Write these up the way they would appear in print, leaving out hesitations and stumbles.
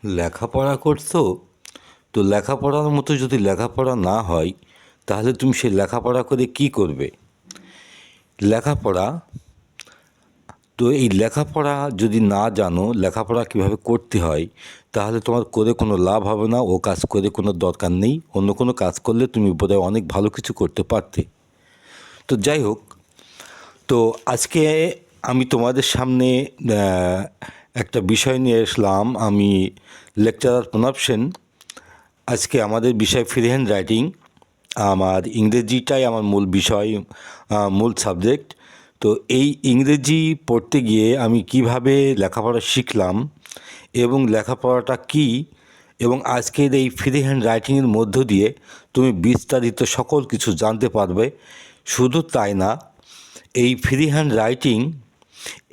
লেখাপড়া করছো? তো লেখাপড়ার মতো যদি লেখাপড়া না হয়, তাহলে তুমি সেই লেখাপড়া করে কি করবে? লেখাপড়া, তো এই লেখাপড়া যদি না জানো লেখাপড়া কিভাবে করতে হয়, তাহলে তোমার করে কোনো লাভ হবে না। ও কাজ করে কোনো দরকার নেই। অন্য কোনো কাজ করলে তুমি বোধহয় অনেক ভালো কিছু করতে পারতে। তো যাই হোক, তো আজকে আমি তোমাদের সামনে একটা বিষয় নিয়ে আসলাম। আমি লেকচারার প্রণব সেন। আজকে আমাদের বিষয় ফ্রি হ্যান্ড রাইটিং। আমার ইংরেজিটাই আমার মূল বিষয়, মূল সাবজেক্ট। তো এই ইংরেজি পড়তে গিয়ে আমি কিভাবে লেখাপড়া শিখলাম এবং লেখাপড়াটা কী, এবং আজকের এই ফ্রি হ্যান্ড রাইটিংয়ের মধ্য দিয়ে তুমি বিস্তারিত সকল কিছু জানতে পারবে। শুধু তাই না, এই ফ্রি হ্যান্ড রাইটিং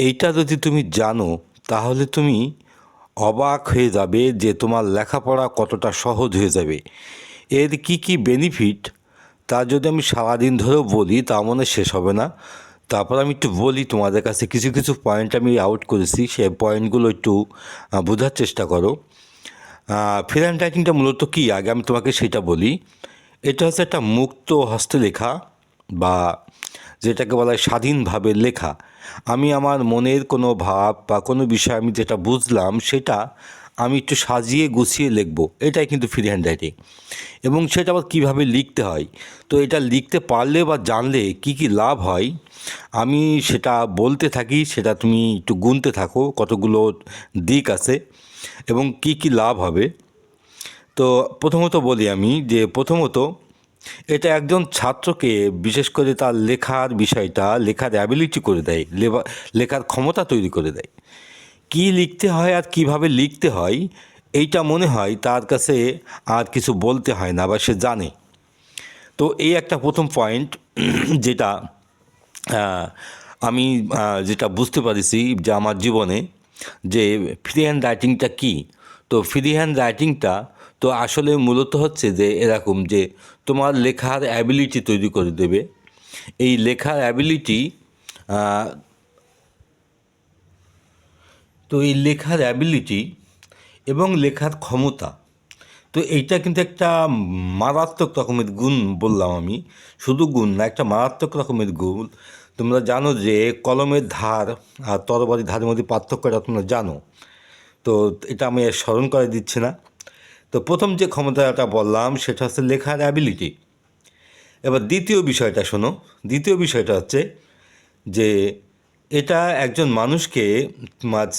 এইটা যদি তুমি জানো, তাহলে তুমি অবাক হয়ে যাবে যে তোমার লেখাপড়া কতটা সহজ হয়ে যাবে। এর কি কি বেনিফিট, তা যদি আমি সারাদিন ধরেও বলি তা মনে শেষ হবে না। তারপর আমি একটু বলি তোমাদের কাছে, কিছু কিছু পয়েন্ট আমি আউট করেছি, সেই পয়েন্টগুলো একটু বোঝার চেষ্টা করো। ফ্রি হ্যান্ড রাইটিংটা মূলত কী, আগে আমি তোমাকে সেটা বলি। এটা হচ্ছে একটা মুক্ত হস্তলেখা, বা যেটাকে বলা হয় স্বাধীনভাবে লেখা। আমি আমার মনের কোনো ভাব বা কোনো বিষয় আমি যেটা বুঝলাম সেটা আমি একটু সাজিয়ে গুছিয়ে লিখব, এটাই কিন্তু ফ্রি হ্যান্ড রাইটিং। এবং সেটা আবার কীভাবে লিখতে হয়, তো এটা লিখতে পারলে বা জানলে কি কি লাভ হয়, আমি সেটা বলতে থাকি। সেটা তুমি একটু গুনতে থাকো কতগুলো দিক আছে এবং কি কি লাভ হবে। তো প্রথমত বলি আমি যে, প্রথমত এটা একজন ছাত্রকে বিশেষ করে তার লেখার বিষয়টা, লেখার অ্যাবিলিটি করে দেয়, লেখার ক্ষমতা তৈরি করে দেয়। কী লিখতে হয় আর কিভাবে লিখতে হয়, এইটা মনে হয় তার কাছে আর কিছু বলতে হয় না, বা সে জানে। তো এই একটা প্রথম পয়েন্ট যেটা আহ, আমি যেটা বুঝতে পারিছি যে আমার জীবনে, যে ফ্রি হ্যান্ড রাইটিংটা কী। তো ফ্রি হ্যান্ড রাইটিংটা তো আসলে মূলত হচ্ছে যে এরকম, যে তোমার লেখার অ্যাবিলিটি তৈরি করে দেবে। এই লেখার অ্যাবিলিটি, তো এই লেখার অ্যাবিলিটি এবং লেখার ক্ষমতা, তো এইটা কিন্তু একটা মারাত্মক রকমের গুণ বললাম আমি। শুধু গুণ না, একটা মারাত্মক রকমের গুণ। তোমরা জানো যে কলমের ধার আর তরবারির ধারের মধ্যে পার্থক্যটা তোমরা জানো। তো এটা আমি আর স্মরণ করে দিচ্ছি না। তো প্রথম যে ক্ষমতাটা বললাম সেটা হচ্ছে লেখার অ্যাবিলিটি। এবার দ্বিতীয় বিষয়টা শোনো। দ্বিতীয় বিষয়টা হচ্ছে যে এটা একজন মানুষকে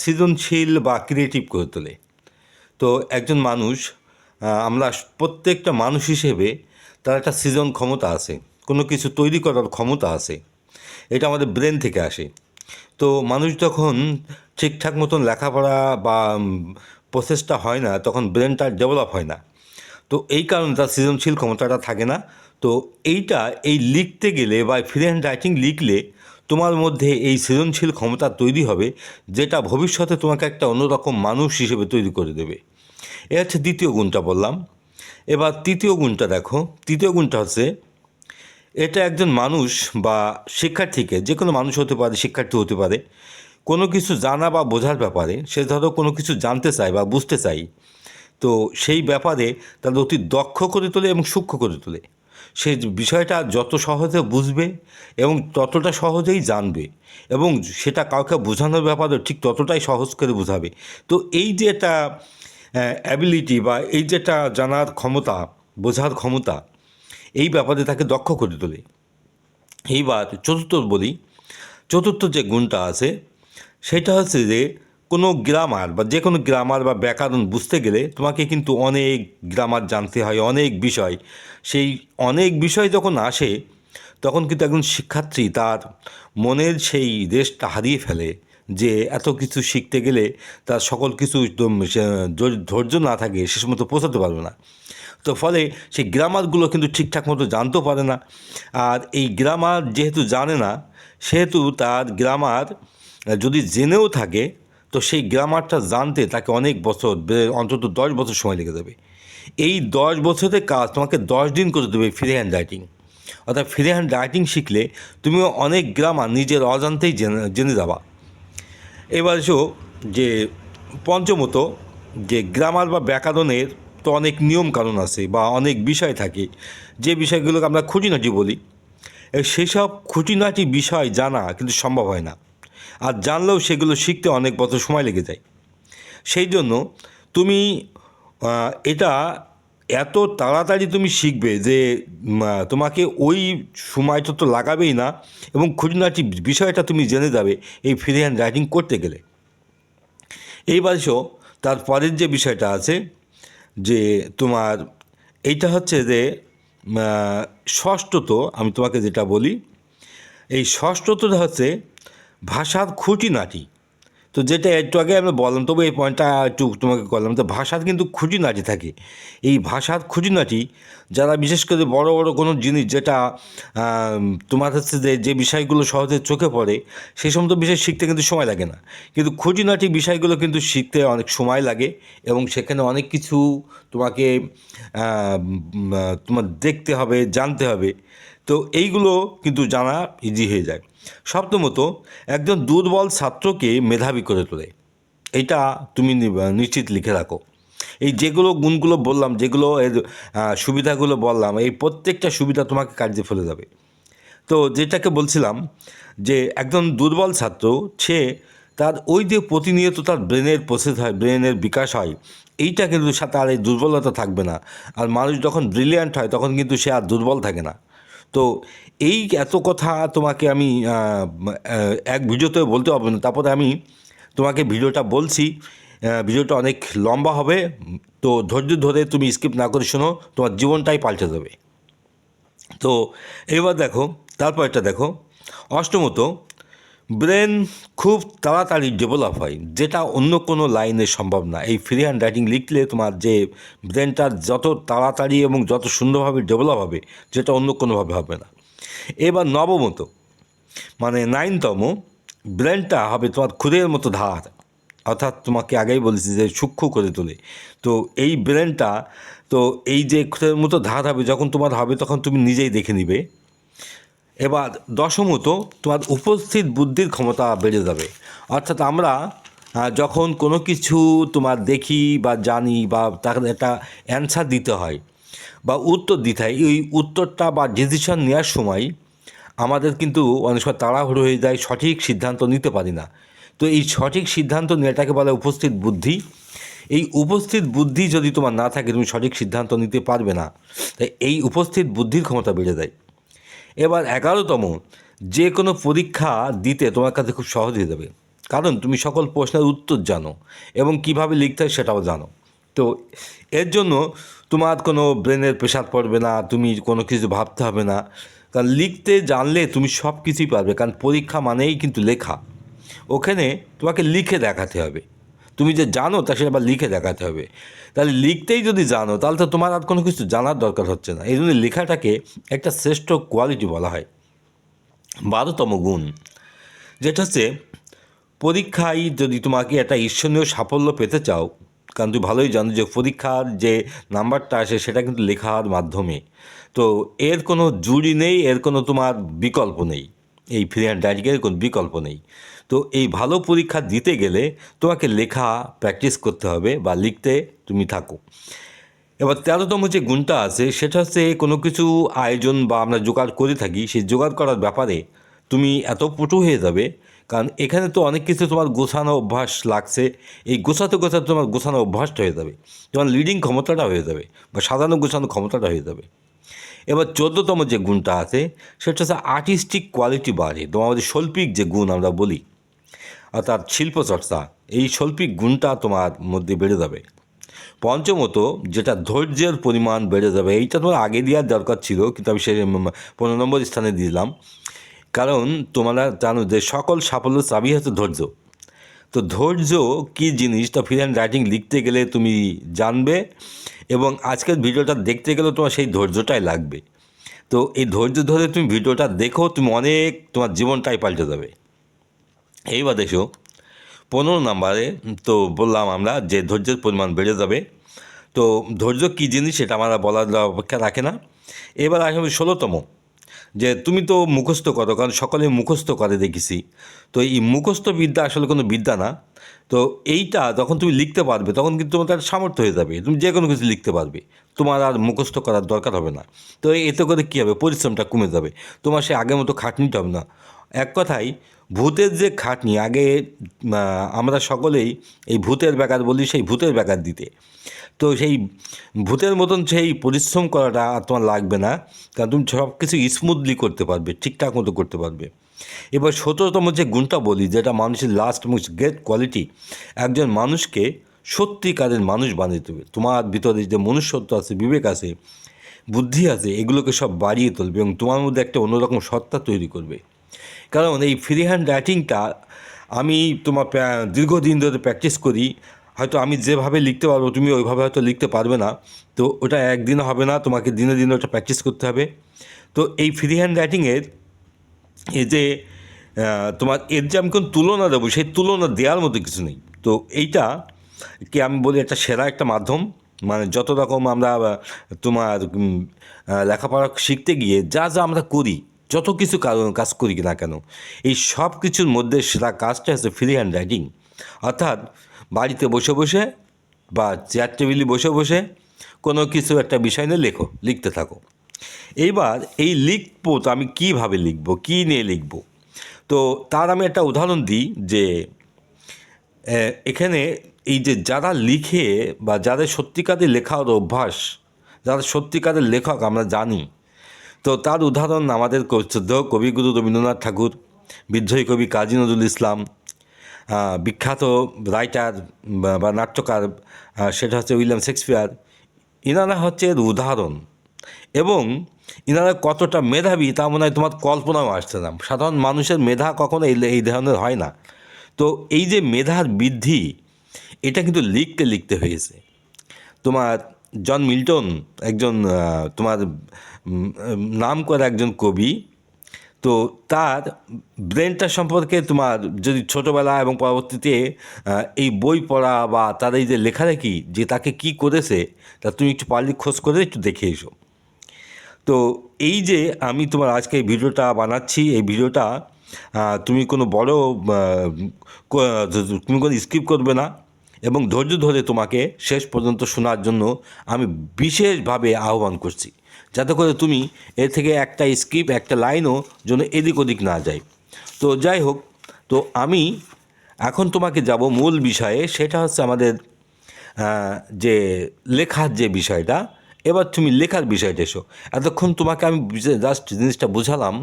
সৃজনশীল বা ক্রিয়েটিভ করে তোলে। তো একজন মানুষ, আমরা প্রত্যেকটা মানুষ হিসেবে তার একটা সৃজন ক্ষমতা আছে, কোনো কিছু তৈরি করার ক্ষমতা আছে। এটা আমাদের ব্রেন থেকে আসে। তো মানুষ যখন ঠিকঠাক মতন লেখাপড়া বা প্রসেসটা হয় না, তখন ব্রেনটা ডেভেলপ হয় না। তো এই কারণে তার সৃজনশীল ক্ষমতাটা থাকে না। তো এইটা, এই লিখতে গেলে বা ফ্রি হ্যান্ড রাইটিং লিখলে তোমার মধ্যে এই সৃজনশীল ক্ষমতা তৈরি হবে, যেটা ভবিষ্যতে তোমাকে একটা অন্যরকম মানুষ হিসেবে তৈরি করে দেবে। এ হচ্ছে দ্বিতীয় গুণটা বললাম। এবার তৃতীয় গুণটা দেখো। তৃতীয় গুণটা হচ্ছে, এটা একজন মানুষ বা শিক্ষার্থীকে, যে কোনো মানুষ হতে পারে, শিক্ষার্থী হতে পারে, কোনো কিছু জানা বা বোঝার ব্যাপারে সে ধরো কোনো কিছু জানতে চায় বা বুঝতে চায়, তো সেই ব্যাপারে তাদের অতি দক্ষ করে তোলে এবং সূক্ষ্ম করে তোলে। সে বিষয়টা যত সহজে বুঝবে এবং ততটা সহজেই জানবে, এবং সেটা কাউকে বোঝানোর ব্যাপারে ঠিক ততটাই সহজ করে বোঝাবে। তো এই যে একটা অ্যাবিলিটি, বা এই যেটা জানার ক্ষমতা, বোঝার ক্ষমতা, এই ব্যাপারে তাকে দক্ষ করে তোলে। এইবার চতুর্থ বলি। চতুর্থ যে গুণটা আছে সেটা হচ্ছে যে, কোনো গ্রামার বা যে কোনো গ্রামার বা ব্যাকরণ বুঝতে গেলে তোমাকে কিন্তু অনেক গ্রামার জানতে হয়, অনেক বিষয়। সেই অনেক বিষয় যখন আসে, তখন কিন্তু একজন শিক্ষার্থী তার মনের সেই রেশটা হারিয়ে ফেলে, যে এত কিছু শিখতে গেলে তার সকল কিছু একদম ধৈর্য না থাকে, শেষ মতো পৌঁছাতে পারবে না। তো ফলে সেই গ্রামারগুলো কিন্তু ঠিকঠাক মতো জানতেও পারে না। আর এই গ্রামার যেহেতু জানে না, সেহেতু তার গ্রামার যদি জেনেও থাকে, তো সেই গ্রামারটা জানতে তাকে অনেক বছর, অন্তত 10 বছর সময় লেগে যাবে। এই 10 বছরের কাজ তোমাকে 10 দিন করে দেবে ফ্রি হ্যান্ড রাইটিং। অর্থাৎ ফ্রি হ্যান্ড রাইটিং শিখলে তুমি অনেক গ্রামার নিজের অজান্তেই জেনে জেনে যাবা। এবার এসো যে পঞ্চমত, যে গ্রামার বা ব্যাকরণের তো অনেক নিয়ম কানুন আছে বা অনেক বিষয় থাকে, যে বিষয়গুলোকে আমরা খুঁটিনাটি বলি। সেসব খুঁটিনাটি বিষয় জানা কিন্তু সম্ভব হয় না, আর জানলেও সেগুলো শিখতে অনেক বছর সময় লেগে যায়। সেই জন্য তুমি এটা এত তাড়াতাড়ি তুমি শিখবে যে তোমাকে ওই সময়টা তো লাগাবেই না, এবং খুঁটিনাটি বিষয়টা তুমি জেনে যাবে এই ফ্রি হ্যান্ড রাইটিং করতে গেলে। এইবার এসো তার পরের যে বিষয়টা আছে, যে তোমার এইটা হচ্ছে যে ষষ্ঠত, আমি তোমাকে যেটা বলি, এই ষষ্ঠতটা হচ্ছে ভাষার খুঁটিনাটি। তো যেটা একটু আগে আমি বললাম, তবে এই পয়েন্টটা একটু তোমাকে করলাম, তো ভাষার কিন্তু খুঁটিনাটি থাকে। এই ভাষার খুঁটিনাটি যারা বিশেষ করে বড় বড় কোনো জিনিস, যেটা তোমার হচ্ছে যে বিষয়গুলো সহজে চোখে পড়ে, সেই সমস্ত বিষয় শিখতে কিন্তু সময় লাগে না, কিন্তু খুঁটিনাটি বিষয়গুলো কিন্তু শিখতে অনেক সময় লাগে, এবং সেখানে অনেক কিছু তোমাকে তোমার দেখতে হবে, জানতে হবে। তো এইগুলো কিন্তু জানা ইজি হয়ে যায়। সপ্তমত, একজন দুর্বল ছাত্রকে মেধাবী করে তোলে। এইটা তুমি নিশ্চিত লিখে রাখো। এই যেগুলো গুণগুলো বললাম, যেগুলো এর সুবিধাগুলো বললাম, এই প্রত্যেকটা সুবিধা তোমাকে কাজে ফেলে যাবে। তো যেটাকে বলছিলাম, যে একজন দুর্বল ছাত্র, সে তার ওই যে প্রতিনিয়ত তার ব্রেনের প্রসেস হয়, ব্রেনের বিকাশ হয়, এইটা কিন্তু তার এই দুর্বলতা থাকবে না। আর মানুষ যখন ব্রিলিয়ান্ট হয় তখন কিন্তু সে আর দুর্বল থাকে না। তো এই এত কথা তোমাকে আমি এক ভিডিওতে বলতে হবে না, তারপরে আমি তোমাকে ভিডিওটা বলছি। ভিডিওটা অনেক লম্বা হবে, তো ধৈর্য ধরে তুমি স্কিপ না করে শোনো, তোমার জীবনটাই পাল্টে দেবে। তো এবার দেখো, তারপরটা দেখো, অষ্টমত, ব্রেন খুব তাড়াতাড়ি ডেভেলপ হয়, যেটা অন্য কোনো লাইনে সম্ভব না। এই ফ্রি হ্যান্ড রাইটিং লিখলে তোমার যে ব্রেনটা যত তাড়াতাড়ি এবং যত সুন্দরভাবে ডেভেলপ হবে, যেটা অন্য কোনোভাবে হবে না। এবার নবমত, মানে নাইনতম, ব্রেনটা হবে তোমার খুদের মতো ধার, অর্থাৎ তোমাকে আগেই বলেছি যে সূক্ষ্ম করে তোলে। তো এই ব্রেনটা, তো এই যে খুদের মতো ধার হবে, যখন তোমার হবে তখন তুমি নিজেই দেখে নিবে। এবার দশমত, তোমার উপস্থিত বুদ্ধির ক্ষমতা বেড়ে যাবে। অর্থাৎ আমরা যখন কোনো কিছু তোমার দেখি বা জানি, বা তার একটা অ্যান্সার দিতে হয় বা উত্তর দিতে হয়, এই উত্তরটা বা ডিসিশন নেওয়ার সময় আমাদের কিন্তু অনেক সময় তাড়াহুড়ো হয়ে যায়, সঠিক সিদ্ধান্ত নিতে পারি না। তো এই সঠিক সিদ্ধান্ত নেওয়াটাকে বলে উপস্থিত বুদ্ধি। এই উপস্থিত বুদ্ধি যদি তোমার না থাকে, তুমি সঠিক সিদ্ধান্ত নিতে পারবে না। তাই এই উপস্থিত বুদ্ধির ক্ষমতা বেড়ে যায়। এবার 11তম, যে কোনো পরীক্ষা দিতে তোমার কাছে খুব সহজ হয়ে যাবে, কারণ তুমি সকল প্রশ্নের উত্তর জানো এবং কিভাবে লিখতে হয় সেটাও জানো। তো এর জন্য তোমার কোনো ব্রেনের প্রেশার পড়বে না, তুমি কোনো কিছু ভাবতে হবে না, কারণ লিখতে জানলে তুমি সব কিছুই পারবে। কারণ পরীক্ষা মানেই কিন্তু লেখা, ওখানে তোমাকে লিখে দেখাতে হবে। তুমি যে জানো তা সেটা আবার লিখে দেখাতে হবে। তাহলে লিখতেই যদি জানো, তাহলে তো তোমার আর কোনো কিছু জানার দরকার হচ্ছে না। এই জন্য লেখাটাকে একটা শ্রেষ্ঠ কোয়ালিটি বলা হয়। 12তম গুণ, যেটা হচ্ছে পরীক্ষায় যদি তোমাকে একটা ঈর্ষণীয় সাফল্য পেতে চাও, কারণ তুমি ভালোই জানো যে পরীক্ষার যে নাম্বারটা আসে সেটা কিন্তু লেখার মাধ্যমে। তো এর কোনো জুড়ি নেই, এর কোনো তোমার বিকল্প নেই, এই ফ্রি হ্যান্ড রাইটিংয়ের কোনো বিকল্প নেই। তো এই ভালো পরীক্ষা দিতে গেলে তোমাকে লেখা প্র্যাকটিস করতে হবে বা লিখতে তুমি থাকো। এবার 13তম যে গুণটা আছে সেটা হচ্ছে কোনো কিছু আয়োজন বা আমরা জোগাড় করে থাকি, সেই জোগাড় করার ব্যাপারে তুমি এত পটু হয়ে যাবে, কারণ এখানে তো অনেক কিছু তোমার গোছানো অভ্যাস লাগছে। এই গোছাতে গোছাতে তোমার গোছানো অভ্যাসটা হয়ে যাবে, তোমার লিডিং ক্ষমতাটা হয়ে যাবে বা সাজানো গোছানো ক্ষমতাটা হয়ে যাবে। এবার 14তম যে গুণটা আছে সেটা হচ্ছে আর্টিস্টিক কোয়ালিটি বাড়ে, তোমার আমাদের শৈল্পিক যে গুণ আমরা বলি, অর্থাৎ শিল্পচর্চা, এই শৈল্পিক গুণটা তোমার মধ্যে বেড়ে যাবে। পঞ্চমত, যেটা ধৈর্যের পরিমাণ বেড়ে যাবে, এইটা তোমার আগে দেওয়ার দরকার ছিল, কিন্তু আমি সে 15 নম্বর স্থানে দিলাম। কারণ তোমরা জানো যে সকল সাফল্য চাবি হচ্ছে ধৈর্য। তো ধৈর্য কী জিনিস, তা ফ্রি হ্যান্ড রাইটিং লিখতে গেলে তুমি জানবে, এবং আজকের ভিডিওটা দেখতে গেলেও তোমার সেই ধৈর্যটাই লাগবে। তো এই ধৈর্য ধরে তুমি ভিডিওটা দেখো, তুমি অনেক তোমার জীবনটাই পাল্টে যাবে। এইবার দেখো 15 নম্বরে, তো বললাম আমরা যে ধৈর্যের পরিমাণ বেড়ে যাবে। তো ধৈর্য কী জিনিস সেটা আমরা বলার অপেক্ষা রাখে না। এবার আসবে 16তম, যে তুমি তো মুখস্থ করো, কারণ সকলে মুখস্থ করে দেখেছি। তো এই মুখস্থ বিদ্যা আসলে কোনো বিদ্যা না, তো এইটা যখন তুমি লিখতে পারবে তখন কিন্তু তোমার একটা সামর্থ্য হয়ে যাবে, তুমি যে কোনো কিছু লিখতে পারবে, তোমার আর মুখস্থ করার দরকার হবে না। তো এতে করে কী হবে, পরিশ্রমটা কমে যাবে, তোমার সে আগের মতো খাটনিটা হবে না। এক কথায় ভূতের যে খাটনি আগে, আমরা সকলেই এই ভূতের ব্যাঘাত বলি, সেই ভূতের ব্যাঘাত দিতে, তো সেই ভূতের মতন সেই পরিশ্রম করাটা আর তোমার লাগবে না, কারণ তুমি সব কিছু স্মুথলি করতে পারবে, ঠিকঠাক মতো করতে পারবে। এবার 17তম যে গুণটা বলি, যেটা মানুষের লাস্ট মোস্ট গ্রেট কোয়ালিটি, একজন মানুষকে সত্যিকারের মানুষ বানিয়ে দেবে। তোমার ভিতরে যে মনুষ্যত্ব আছে, বিবেক আছে, বুদ্ধি আছে, এগুলোকে সব বাড়িয়ে তুলবে এবং তোমার মধ্যে একটা অন্যরকম সত্তা তৈরি করবে। কারণ এই ফ্রি হ্যান্ড রাইটিংটা আমি তোমার দীর্ঘদিন ধরে প্র্যাকটিস করি। হয়তো আমি যেভাবে লিখতে পারবো তুমি ওইভাবে হয়তো লিখতে পারবে না, তো ওটা একদিনে হবে না, তোমাকে দিনে দিনে ওটা প্র্যাকটিস করতে হবে। তো এই ফ্রি হ্যান্ড রাইটিংয়ের এই যে তোমার এর যে আমি কোনো তুলনা দেবো, সেই তুলনা দেওয়ার মতো কিছু নেই। তো এইটা কি আমি বলি, একটা সেরা একটা মাধ্যম। মানে যত রকম আমরা তোমার লেখাপড়া শিখতে গিয়ে যা যা আমরা করি, যত কিছু কাজ করি না কেন, এই সব কিছুর মধ্যে সেরা কাজটা হচ্ছে ফ্রি হ্যান্ড রাইটিং। অর্থাৎ বাড়িতে বসে বসে বা চেয়ার টেবিলে বসে বসে কোনো কিছু একটা বিষয় নিয়ে লিখতে থাকো। এইবার এই লিখবো তো আমি কীভাবে লিখবো, কী নিয়ে লিখবো, তো তার আমি একটা উদাহরণ দিই যে এখানে এই যে যারা লিখে বা যাদের সত্যিকারের লেখার অভ্যাস, যারা সত্যিকারের লেখক আমরা জানি, তো তার উদাহরণ আমাদের শ্রদ্ধেয় কবিগুরু রবীন্দ্রনাথ ঠাকুর, বিদ্রোহী কবি কাজী নজরুল ইসলাম, বিখ্যাত রাইটার বা নাট্যকার সেটা হচ্ছে উইলিয়াম শেক্সপিয়ার। ইনারা হচ্ছে এর উদাহরণ। এবং ইনারা কতটা মেধাবী তা মনে হয় তোমার কল্পনাও আসছে না। সাধারণ মানুষের মেধা কখনো এই ধরনের হয় না। তো এই যে মেধার বৃদ্ধি, এটা কিন্তু লিখতে লিখতে হয়েছে। তোমার জন মিল্টন একজন তোমার নাম করা একজন কবি। তো তার ব্রেনটা সম্পর্কে তোমার যদি ছোটোবেলা এবং পরবর্তীতে এই বই পড়া বা তার এই যে লেখালেখি যে তাকে কি করেছে, তা তুমি একটু পারলে খোঁজ করে একটু দেখে এসো। তো এই যে আমি তোমার আজকে এই ভিডিওটা বানাচ্ছি, এই ভিডিওটা তুমি কোনো বড় তুমি কোনো স্কিপ করবে না এবং ধৈর্য ধরে তোমাকে শেষ পর্যন্ত শোনার জন্য আমি বিশেষভাবে আহ্বান করছি, যাতে করে তুমি এর থেকে একটা স্কিপ, একটা লাইনও যেন এদিক ওদিক না যায়। তো যাই হোক, তো আমি এখন তোমাকে যাব মূল বিষয়ে, সেটা হচ্ছে আমাদের যে লেখার যে বিষয়টা। এবার তুমি লেখার বিষয়টা এসো। এতক্ষণ তোমাকে আমি জাস্ট জিনিসটা বোঝালাম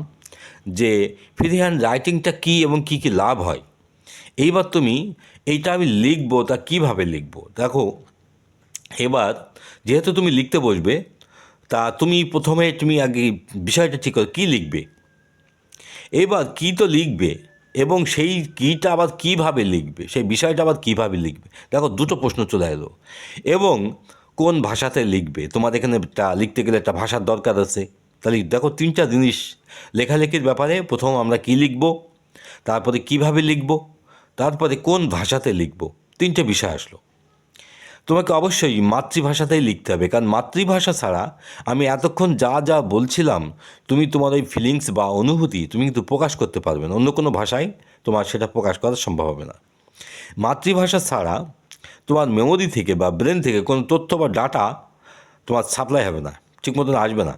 যে ফ্রি হ্যান্ড রাইটিংটা কী এবং কী কী লাভ হয়। এইবার তুমি এইটা আমি লিখবো, তা কীভাবে লিখবো দেখো। এবার যেহেতু তুমি লিখতে বসবে, তা তুমি প্রথমে তুমি আগে বিষয়টা ঠিক করো কী লিখবে। এবার কী তো লিখবে, এবং সেই কীটা আবার কীভাবে লিখবে, সেই বিষয়টা আবার কীভাবে লিখবে। দেখো দুটো প্রশ্ন চলে এলো। এবং কোন ভাষাতে লিখবে, তোমার এখানে লিখতে গেলে একটা ভাষার দরকার আছে। তাহলে দেখো তিনটা জিনিস লেখালেখির ব্যাপারে, প্রথম আমরা কী লিখব, তারপরে কিভাবে লিখব, তারপরে কোন ভাষাতে লিখব, তিনটে বিষয় আসলো। তোমাকে অবশ্যই মাতৃভাষাতেই লিখতে হবে, কারণ মাতৃভাষা ছাড়া আমি এতক্ষণ যা যা বলছিলাম, তুমি তোমার ওই ফিলিংস বা অনুভূতি তুমি কিন্তু প্রকাশ করতে পারবে না। অন্য কোনো ভাষায় তোমার সেটা প্রকাশ করা সম্ভব হবে না। মাতৃভাষা ছাড়া তোমার মেমোরি থেকে বা ব্রেন থেকে কোনো তথ্য বা ডাটা তোমার সাপ্লাই হবে না, ঠিক মতন আসবে না।